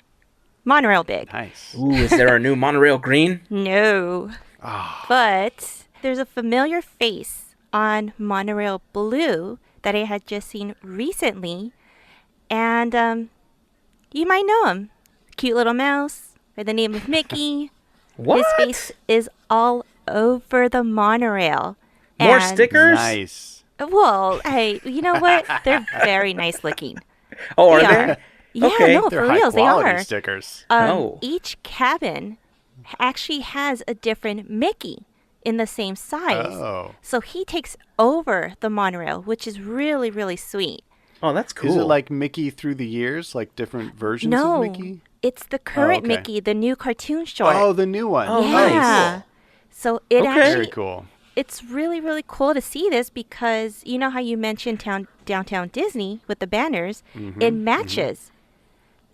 A: Monorail big.
C: Nice.
B: Ooh, is there a new monorail green?
A: No. But there's a familiar face on monorail blue that I had just seen recently. And you might know him. Cute little mouse by the name of Mickey.
B: What?
A: His face is all over the monorail.
B: More
A: And-
B: stickers?
C: Nice.
A: Well, hey, you know what? They're very nice looking.
B: Oh, are
A: They
B: they?
A: are. Yeah,
B: Okay.
A: no,
C: They're
A: for
C: high
A: reals, they
C: quality
A: are.
C: stickers.
B: Oh.
A: Each cabin actually has a different Mickey in the same size.
C: Oh.
A: So he takes over the monorail, which is really, really sweet.
B: Oh, that's cool.
C: Is it like Mickey through the years, like different versions
A: No,
C: of Mickey?
A: it's the current
C: okay.
A: Mickey, the new cartoon short.
C: Oh, the new one.
B: Oh,
A: yeah.
B: nice.
A: So it
B: Okay.
A: actually,
C: Very cool.
A: it's really, really cool to see this because you know how you mentioned downtown Disney with the banners? It matches.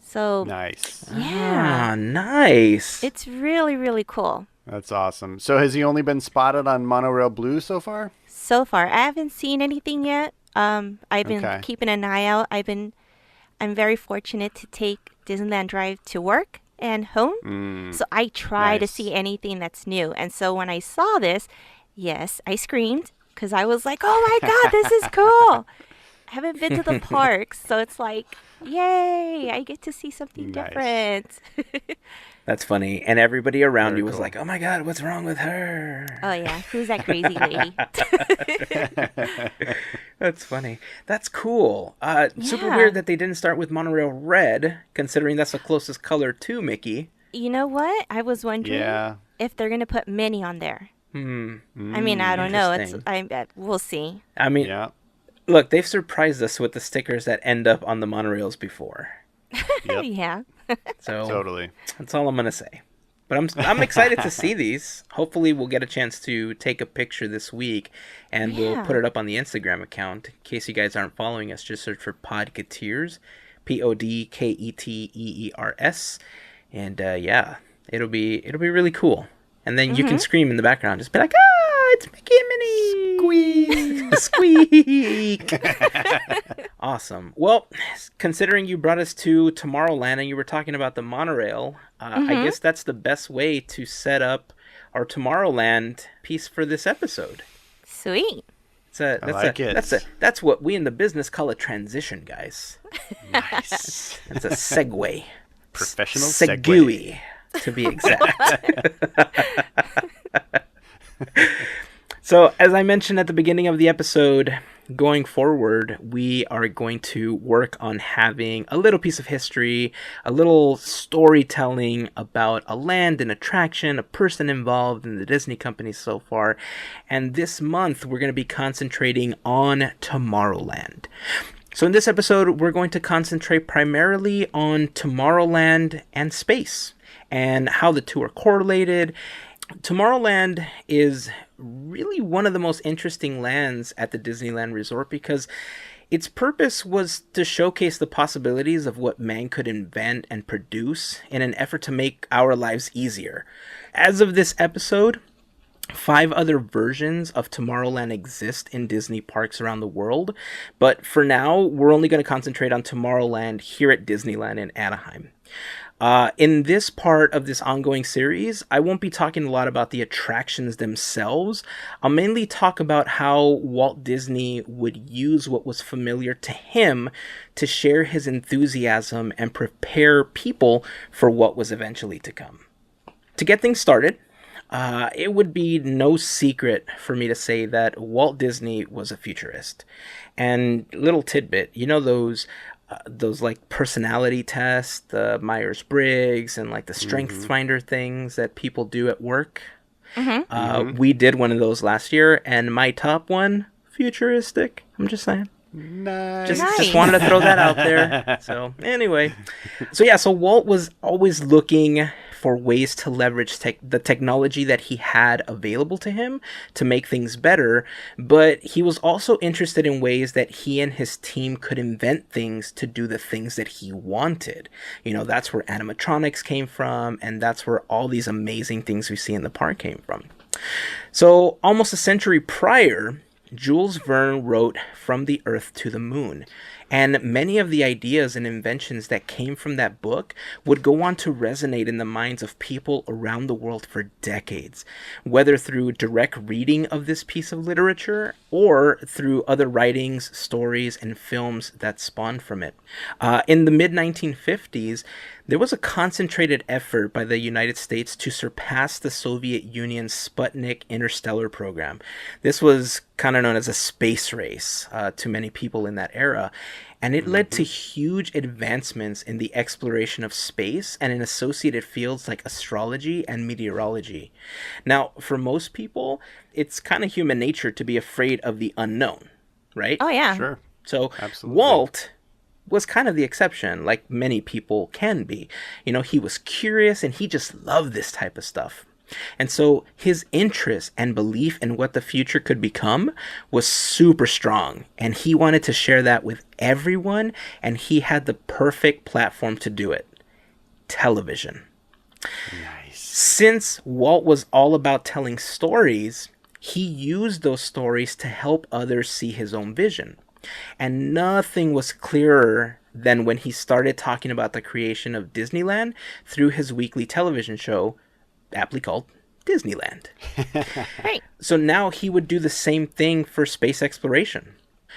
A: So
C: Nice.
A: yeah,
B: Ah, nice.
A: it's really, really cool.
C: That's awesome. So has he only been spotted on Monorail Blue so far?
A: So far, I haven't seen anything yet. I've been
C: Okay.
A: keeping an eye out. I'm very fortunate to take Disneyland Drive to work and home. So I try to
C: nice.
A: see anything that's new. And so when I saw this, yes, I screamed because I was like, oh my God, this is cool. I haven't been to the parks, so it's like, yay, I get to see something
C: Nice.
A: different.
B: That's funny. And everybody around
C: Very
B: you was
C: cool.
B: like, oh my God, what's wrong with her?
A: Oh yeah, who's that crazy lady?
B: That's funny. That's cool. Super
A: Yeah.
B: weird that they didn't start with monorail red, considering that's the closest color to Mickey.
A: You know what? I was wondering
C: Yeah.
A: if they're gonna put Minnie on there.
B: Hmm.
A: I mean, I don't know. It's
B: Interesting.
A: we'll see.
B: I mean,
C: Yeah.
B: look, they've surprised us with the stickers that end up on the monorails before.
C: Yep.
A: Yeah.
B: So
C: Totally.
B: that's all I'm gonna say. But I'm excited to see these. Hopefully, we'll get a chance to take a picture this week, and we'll
A: Yeah.
B: put it up on the Instagram account. In case you guys aren't following us, just search for Podketeers, Podketeers, and yeah, it'll be really cool. And then you can scream in the background, just be like, "Ah, it's Mickey and Minnie!" Squeak! Squeak! Awesome. Well, considering you brought us to Tomorrowland and you were talking about the monorail, I guess that's the best way to set up our Tomorrowland piece for this episode.
A: Sweet.
B: That's what we in the business call a transition, guys.
C: Nice.
B: It's a segue.
C: Professional
B: segue, to be exact. So, as I mentioned at the beginning of the episode, going forward, we are going to work on having a little piece of history, a little storytelling about a land, an attraction, a person involved in the Disney company so far. And this month, we're going to be concentrating on Tomorrowland. So in this episode, we're going to concentrate primarily on Tomorrowland and space and how the two are correlated. Tomorrowland is really one of the most interesting lands at the Disneyland Resort because its purpose was to showcase the possibilities of what man could invent and produce in an effort to make our lives easier. As of this episode, 5 other versions of Tomorrowland exist in Disney parks around the world, but for now, we're only going to concentrate on Tomorrowland here at Disneyland in Anaheim. In this part of this ongoing series, I won't be talking a lot about the attractions themselves. I'll mainly talk about how Walt Disney would use what was familiar to him to share his enthusiasm and prepare people for what was eventually to come. To get things started, it would be no secret for me to say that Walt Disney was a futurist. And little tidbit, you know those like personality tests, the Myers-Briggs, and like the Strength Finder things that people do at work? We did one of those last year, and my top one, futuristic. I'm just saying.
C: Nice.
B: Just wanted to throw that out there. So anyway, so Walt was always looking for ways to leverage the technology that he had available to him to make things better, but he was also interested in ways that he and his team could invent things to do the things that he wanted. You know, that's where animatronics came from, and that's where all these amazing things we see in the park came from. So almost a century prior, Jules Verne wrote From the Earth to the Moon, and many of the ideas and inventions that came from that book would go on to resonate in the minds of people around the world for decades, whether through direct reading of this piece of literature or through other writings, stories, and films that spawned from it. In the mid-1950s, there was a concentrated effort by the United States to surpass the Soviet Union's Sputnik interstellar program. This was kind of known as a space race to many people in that era, and it led to huge advancements in the exploration of space and in associated fields like astrology and meteorology. Now, for most people, it's kind of human nature to be afraid of the unknown, right?
A: Oh yeah.
C: Sure.
B: So
C: Absolutely.
B: Walt was kind of the exception, like many people can be. You know, he was curious and he just loved this type of stuff. And so his interest and belief in what the future could become was super strong, and he wanted to share that with everyone, and he had the perfect platform to do it: television.
C: Nice.
B: Since Walt was all about telling stories, he used those stories to help others see his own vision. And nothing was clearer than when he started talking about the creation of Disneyland through his weekly television show, aptly called Disneyland.
A: Right.
B: So now he would do the same thing for space exploration.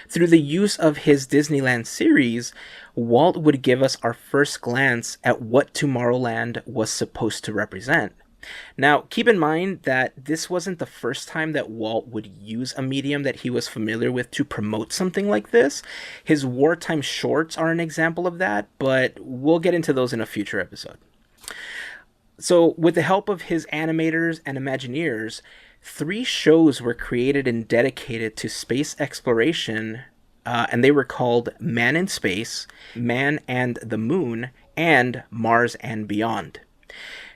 B: Through the use of his Disneyland series, Walt would give us our first glance at what Tomorrowland was supposed to represent. Now, keep in mind that this wasn't the first time that Walt would use a medium that he was familiar with to promote something like this. His wartime shorts are an example of that, but we'll get into those in a future episode. So, with the help of his animators and Imagineers, 3 shows were created and dedicated to space exploration, and they were called Man in Space, Man and the Moon, and Mars and Beyond.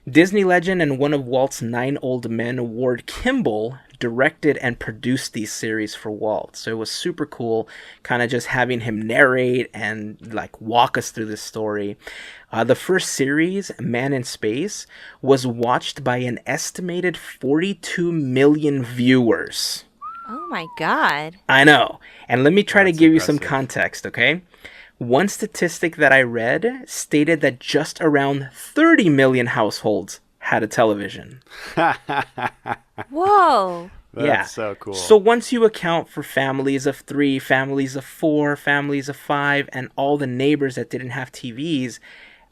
B: Disney legend and one of Walt's 9 old men, Ward Kimball, directed and produced these series for Walt. So it was super cool kind of just having him narrate and like walk us through this story. The first series, Man in Space, was watched by an estimated 42 million viewers.
A: Oh my God.
B: I know. And let me try to give you some
C: impressive.
B: context, okay? One statistic that I read stated that just around 30 million households had a television.
A: Whoa.
C: That's so cool.
B: So once you account for families of 3, families of 4, families of 5, and all the neighbors that didn't have TVs,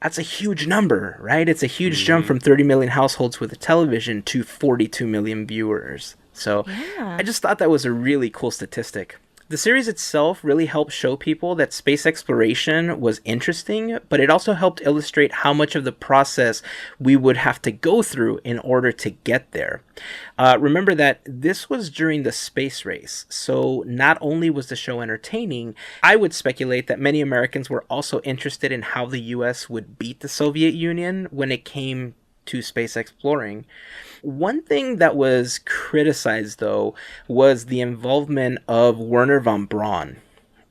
B: that's a huge number, right? It's a huge jump from 30 million households with a television to 42 million viewers. So
A: Yeah.
B: I just thought that was a really cool statistic. The series itself really helped show people that space exploration was interesting, but it also helped illustrate how much of the process we would have to go through in order to get there. Remember that this was during the space race, so not only was the show entertaining, I would speculate that many Americans were also interested in how the US would beat the Soviet Union when it came to space exploring. One thing that was criticized, though, was the involvement of Wernher von Braun.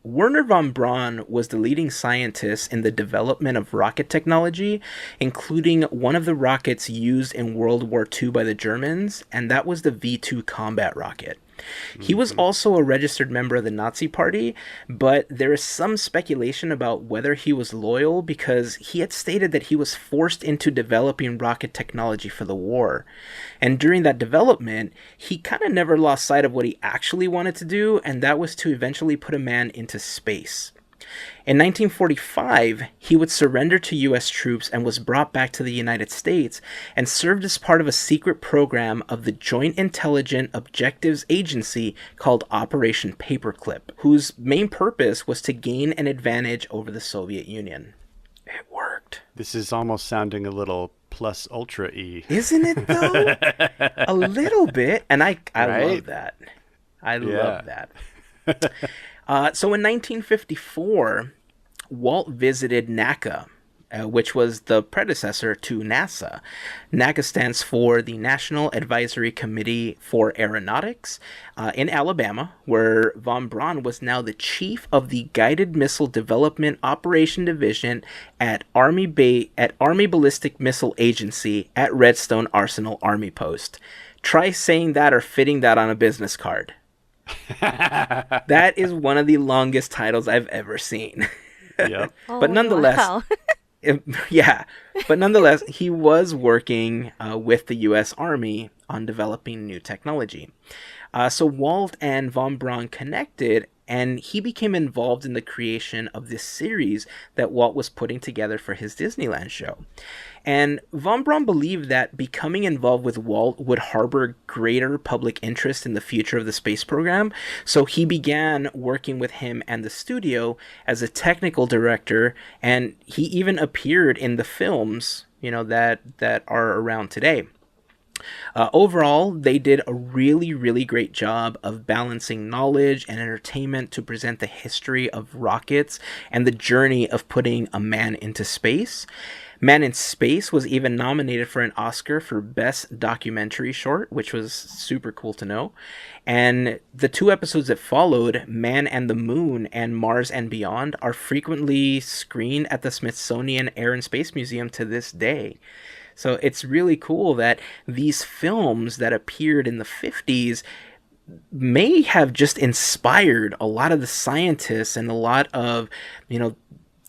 B: Wernher von Braun was the leading scientist in the development of rocket technology, including one of the rockets used in World War II by the Germans, and that was the V-2 combat rocket. He was also a registered member of the Nazi Party, but there is some speculation about whether he was loyal because he had stated that he was forced into developing rocket technology for the war. And during that development, he kind of never lost sight of what he actually wanted to do, and that was to eventually put a man into space. In 1945, he would surrender to U.S. troops and was brought back to the United States and served as part of a secret program of the Joint Intelligence Objectives Agency called Operation Paperclip, whose main purpose was to gain an advantage over the Soviet Union. It worked.
C: This is almost sounding a little plus ultra-y.
B: Isn't it, though? A little bit. And I
C: Right?
B: love that. I love that. So in 1954, Walt visited NACA, which was the predecessor to NASA. NACA stands for the National Advisory Committee for Aeronautics in Alabama, where von Braun was now the chief of the Guided Missile Development Operation Division at Army Ballistic Missile Agency at Redstone Arsenal Army Post. Try saying that or fitting that on a business card. That is one of the longest titles I've ever seen.
C: Yep.
B: But nonetheless,
A: wow.
B: yeah, but nonetheless, he was working with the U.S. Army on developing new technology. So Walt and von Braun connected, and he became involved in the creation of this series that Walt was putting together for his Disneyland show. And von Braun believed that becoming involved with Walt would harbor greater public interest in the future of the space program, so he began working with him and the studio as a technical director, and he even appeared in the films, that are around today. Overall, they did a really, really great job of balancing knowledge and entertainment to present the history of rockets and the journey of putting a man into space. Man in Space was even nominated for an Oscar for Best Documentary Short, which was super cool to know. And the 2 episodes that followed, Man and the Moon and Mars and Beyond, are frequently screened at the Smithsonian Air and Space Museum to this day. So it's really cool that these films that appeared in the 50s may have just inspired a lot of the scientists and a lot of,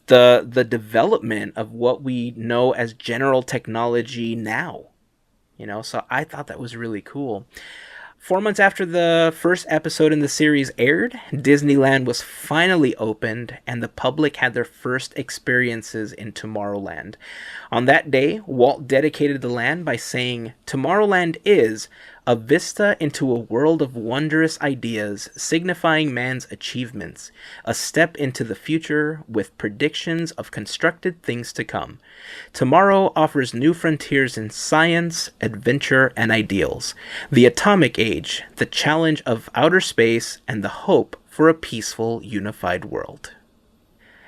B: the development of what we know as general technology now. So I thought that was really cool. 4 months after the first episode in the series aired, Disneyland was finally opened and the public had their first experiences in Tomorrowland. On that day, Walt dedicated the land by saying, "Tomorrowland is a vista into a world of wondrous ideas, signifying man's achievements, a step into the future with predictions of constructed things to come. Tomorrow offers new frontiers in science, adventure, and ideals. The atomic age, the challenge of outer space, and the hope for a peaceful, unified world."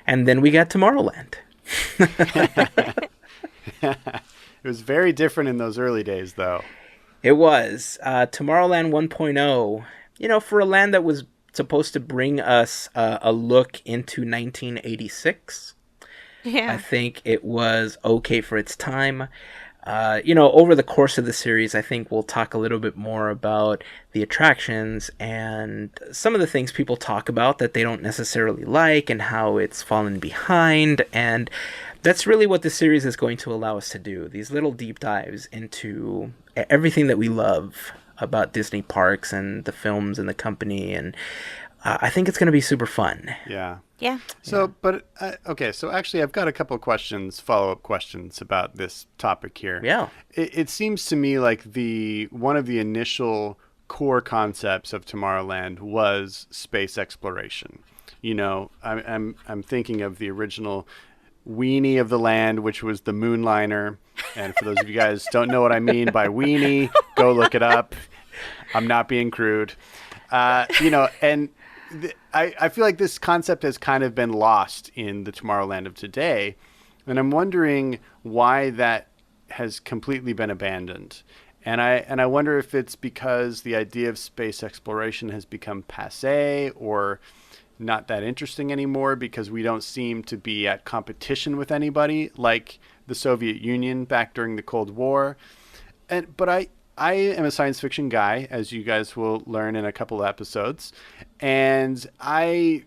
B: And then we got Tomorrowland.
C: It was very different in those early days, though.
B: It was. Tomorrowland 1.0, for a land that was supposed to bring us a look into 1986,
A: Yeah.
B: I think it was okay for its time. Over the course of the series, I think we'll talk a little bit more about the attractions and some of the things people talk about that they don't necessarily like and how it's fallen behind. And that's really what the series is going to allow us to do. These little deep dives into everything that we love about Disney parks and the films and the company. And I think it's going to be super fun.
C: Yeah.
A: Yeah.
C: So, but, okay, so actually I've got a couple of questions, follow-up questions about this topic here.
B: Yeah.
C: It seems to me like one of the initial core concepts of Tomorrowland was space exploration. I'm thinking of the original weenie of the land, which was the Moonliner. And for those of you guys who don't know what I mean by weenie, go look it up. I'm not being crude. And I feel like this concept has kind of been lost in the Tomorrowland of today. And I'm wondering why that has completely been abandoned. And I wonder if it's because the idea of space exploration has become passé or not that interesting anymore because we don't seem to be at competition with anybody like the Soviet Union back during the Cold War. But I am a science fiction guy, as you guys will learn in a couple of episodes, and I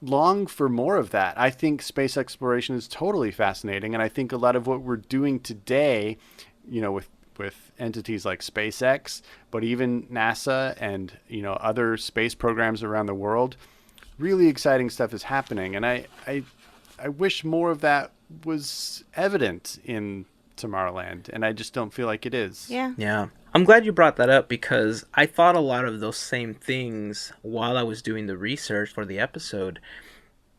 C: long for more of that. I think space exploration is totally fascinating, and I think a lot of what we're doing today, with entities like SpaceX, but even NASA and other space programs around the world, really exciting stuff is happening, and I wish more of that was evident in Tomorrowland, and I just don't feel like it is.
B: Yeah. I'm glad you brought that up because I thought a lot of those same things while I was doing the research for the episode.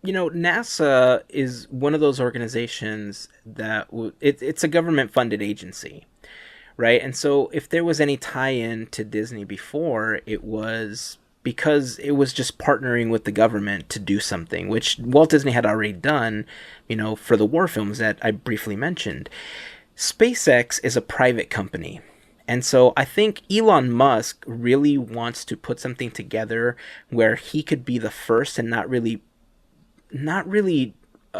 B: NASA is one of those organizations that it's a government-funded agency, right? And so if there was any tie-in to Disney before, it was because it was just partnering with the government to do something, which Walt Disney had already done, for the war films that I briefly mentioned. SpaceX is a private company. And so I think Elon Musk really wants to put something together where he could be the first and not really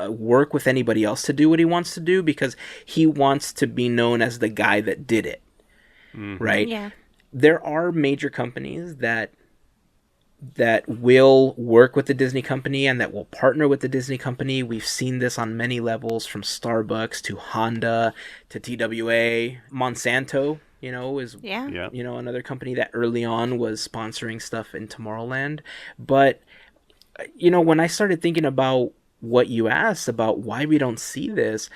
B: work with anybody else to do what he wants to do because he wants to be known as the guy that did it. Mm-hmm. Right?
A: Yeah.
B: There are major companies that will work with the Disney company and that will partner with the Disney company. We've seen this on many levels, from Starbucks to Honda to TWA. Monsanto, is another company that early on was sponsoring stuff in Tomorrowland. But when I started thinking about what you asked about why we don't see this,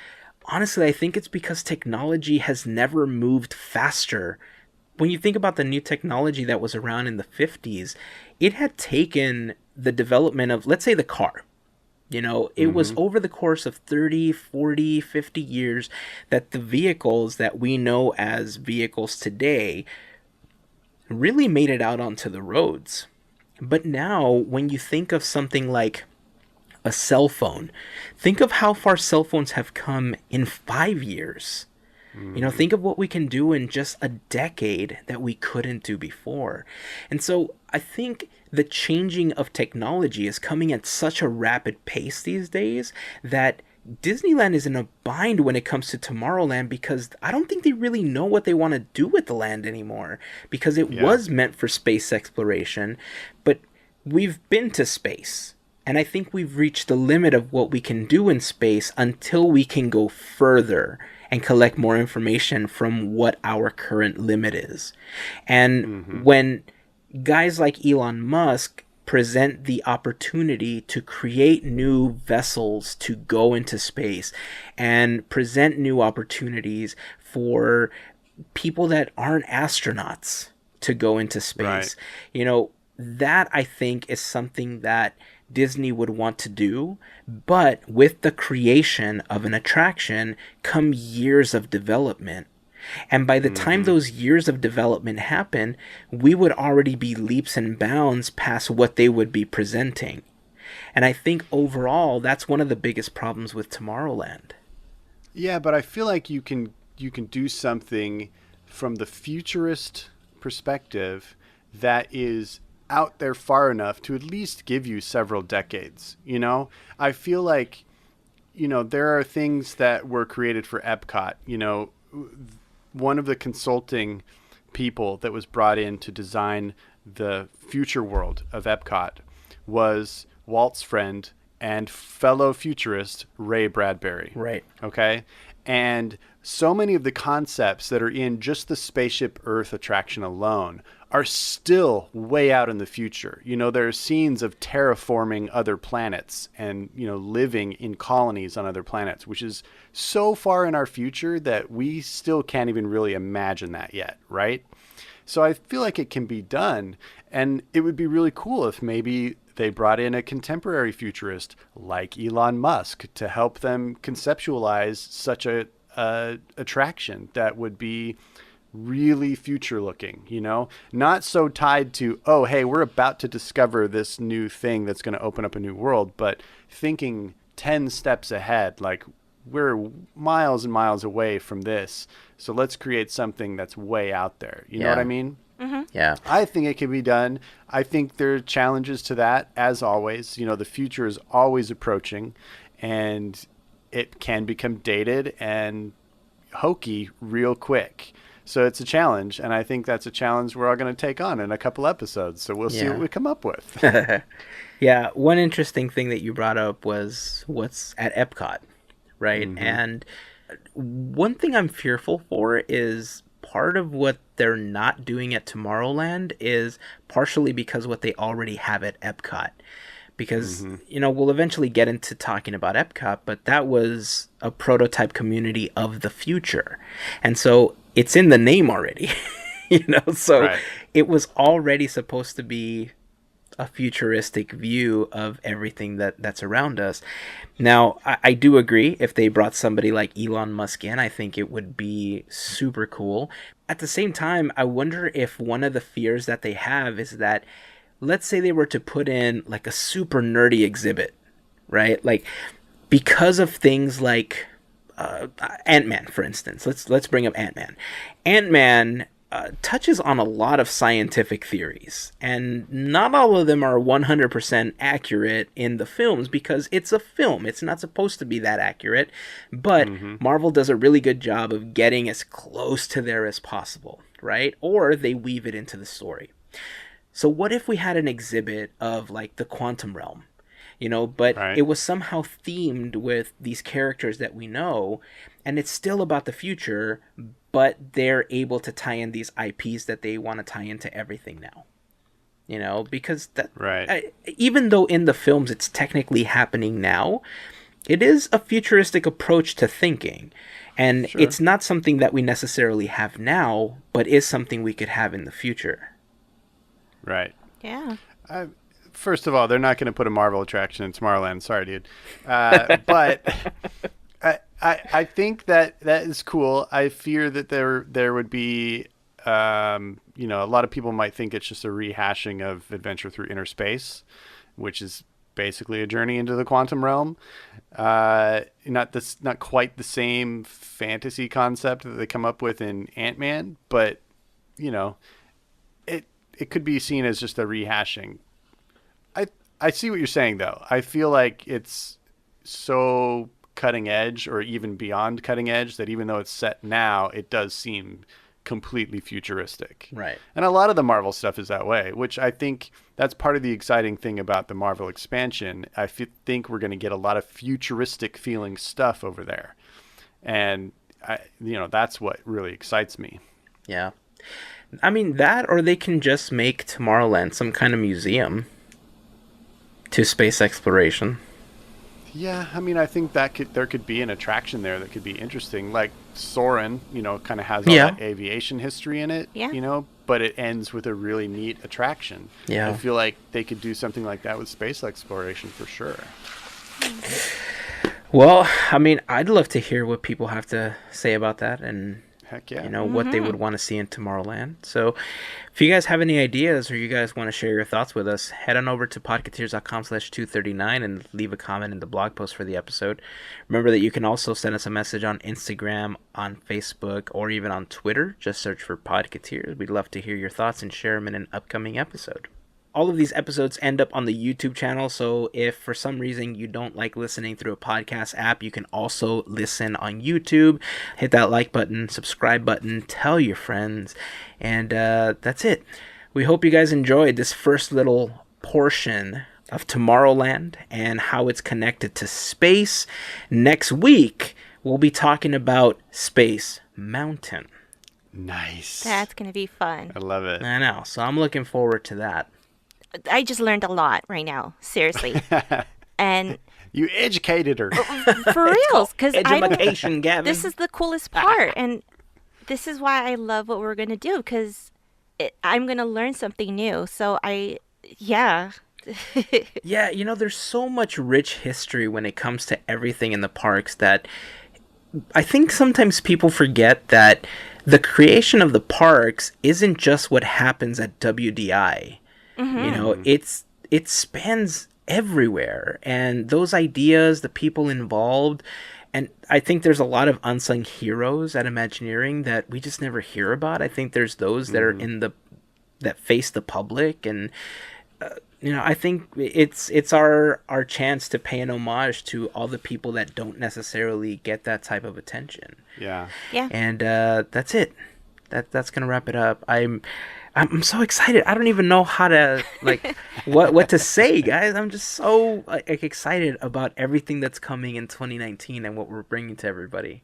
B: honestly, I think it's because technology has never moved faster. When you think about the new technology that was around in the 50s, it had taken the development of, let's say, the car. It was over the course of 30, 40, 50 years that the vehicles that we know as vehicles today really made it out onto the roads. But now, when you think of something like a cell phone, think of how far cell phones have come in 5 years. Think of what we can do in just a decade that we couldn't do before. And so I think the changing of technology is coming at such a rapid pace these days that Disneyland is in a bind when it comes to Tomorrowland because I don't think they really know what they want to do with the land anymore because it was meant for space exploration, but we've been to space. And I think we've reached the limit of what we can do in space until we can go further. and collect more information from what our current limit is. And
C: Mm-hmm.
B: when guys like Elon Musk present the opportunity to create new vessels to go into space and present new opportunities for people that aren't astronauts to go into space,
C: Right.
B: you know, that I think is something that Disney would want to do, but with the creation of an attraction come years of development. And by the time
C: Mm-hmm.
B: those years of development happen, we would already be leaps and bounds past what they would be presenting. And I think overall, that's one of the biggest problems with Tomorrowland.
C: Yeah, but I feel like you can do something from the futurist perspective that is out there far enough to at least give you several decades, you know? I feel like, there are things that were created for Epcot. One of the consulting people that was brought in to design the future world of Epcot was Walt's friend and fellow futurist Ray Bradbury.
B: Right.
C: Okay. And so many of the concepts that are in just the Spaceship Earth attraction alone are still way out in the future. There are scenes of terraforming other planets and, living in colonies on other planets, which is so far in our future that we still can't even really imagine that yet, right? So I feel like it can be done, and it would be really cool if maybe they brought in a contemporary futurist like Elon Musk to help them conceptualize such a attraction that would be really future looking, not so tied to, oh, hey, we're about to discover this new thing that's going to open up a new world, but thinking 10 steps ahead, like we're miles and miles away from this. So let's create something that's way out there. You know what I mean?
B: Yeah.
C: I think it can be done. I think there are challenges to that, as always. The future is always approaching, and it can become dated and hokey real quick. So it's a challenge, and I think that's a challenge we're all going to take on in a couple episodes. So we'll see what we come up with.
B: Yeah, one interesting thing that you brought up was what's at Epcot, right?
C: Mm-hmm.
B: And one thing I'm fearful for is part of what they're not doing at Tomorrowland is partially because what they already have at Epcot. Because, we'll eventually get into talking about Epcot, but that was a prototype community of the future. And so it's in the name already, so
C: Right.
B: it was already supposed to be a futuristic view of everything that's around us. Now, I do agree if they brought somebody like Elon Musk in, I think it would be super cool. At the same time, I wonder if one of the fears that they have is that, let's say they were to put in like a super nerdy exhibit, right? Like, because of things like Ant-Man, for instance. Let's bring up Ant-Man. Ant-Man touches on a lot of scientific theories, and not all of them are 100% accurate in the films because it's a film. It's not supposed to be that accurate, but Marvel does a really good job of getting as close to there as possible, right? Or they weave it into the story. So what if we had an exhibit of like the quantum realm, but
C: Right.
B: it was somehow themed with these characters that we know, and it's still about the future, but they're able to tie in these IPs that they want to tie into everything now, because that,
C: Right.
B: even though in the films it's technically happening now, it is a futuristic approach to thinking, and
C: Sure.
B: it's not something that we necessarily have now, but is something we could have in the future.
C: Right.
A: Yeah.
C: First of all, they're not going to put a Marvel attraction in Tomorrowland. Sorry, dude. But I think that is cool. I fear that there would be, a lot of people might think it's just a rehashing of Adventure Through Inner Space, which is basically a journey into the quantum realm. Not quite the same fantasy concept that they come up with in Ant-Man, but it could be seen as just a rehashing. I see what you're saying, though. I feel like it's so cutting edge, or even beyond cutting edge, that even though it's set now, it does seem completely futuristic.
B: Right.
C: And a lot of the Marvel stuff is that way, which I think that's part of the exciting thing about the Marvel expansion. Think we're going to get a lot of futuristic feeling stuff over there. And that's what really excites me.
B: Yeah. I mean, that, or they can just make Tomorrowland some kind of museum to space exploration.
C: Yeah, I mean, I think there could be an attraction there that could be interesting. Like Soarin', kind of has all that aviation history in it,
A: Yeah.
C: but it ends with a really neat attraction.
B: Yeah.
C: I feel like they could do something like that with space exploration for sure.
B: Well, I mean, I'd love to hear what people have to say about that, and
C: Heck yeah.
B: what they would want to see in Tomorrowland. So if you guys have any ideas, or you guys want to share your thoughts with us, head on over to podketeers.com/239 and leave a comment in the blog post for the episode. Remember that you can also send us a message on Instagram, on Facebook, or even on Twitter. Just search for Podketeers. We'd love to hear your thoughts and share them in an upcoming episode. All of these episodes end up on the YouTube channel, so if for some reason you don't like listening through a podcast app, you can also listen on YouTube. Hit that like button, subscribe button, tell your friends, and that's it. We hope you guys enjoyed this first little portion of Tomorrowland and how it's connected to space. Next week, we'll be talking about Space Mountain.
C: Nice.
A: That's going to be fun.
C: I love it.
B: I know, so I'm looking forward to that.
A: I just learned a lot right now, seriously. And
C: You educated her.
A: for reals, because
B: Education, Gavin.
A: this is the coolest part, and this is why I love what we're going to do, because I'm going to learn something new. So yeah.
B: Yeah, there's so much rich history when it comes to everything in the parks that I think sometimes people forget that the creation of the parks isn't just what happens at WDI. It spans everywhere, and those ideas, the people involved, and I think there's a lot of unsung heroes at Imagineering that we just never hear about. I think there's those that are that face the public, and I think it's our chance to pay an homage to all the people that don't necessarily get that type of attention.
C: Yeah.
A: Yeah.
B: And that's it. That's gonna wrap it up. I'm so excited. I don't even know how to what to say, guys. I'm just so excited about everything that's coming in 2019 and what we're bringing to everybody.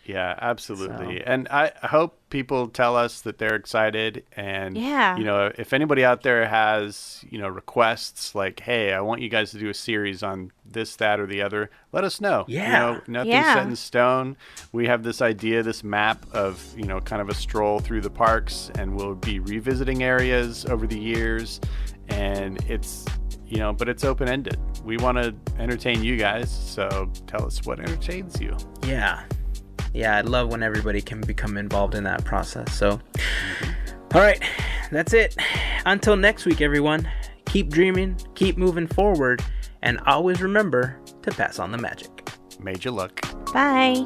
C: Yeah, absolutely.
B: So.
C: And I hope people tell us that they're excited. And,
A: Yeah.
C: If anybody out there has, requests like, hey, I want you guys to do a series on this, that, or the other, let us know.
B: Yeah.
C: Nothing's
A: Yeah.
C: set in stone. We have this idea, this map of, kind of a stroll through the parks, and we'll be revisiting areas over the years. And it's, but it's open-ended. We want to entertain you guys. So tell us what entertains you.
B: Yeah. Yeah, I love when everybody can become involved in that process. So, all right, that's it. Until next week, everyone, keep dreaming, keep moving forward, and always remember to pass on the magic.
C: Made you look.
A: Bye.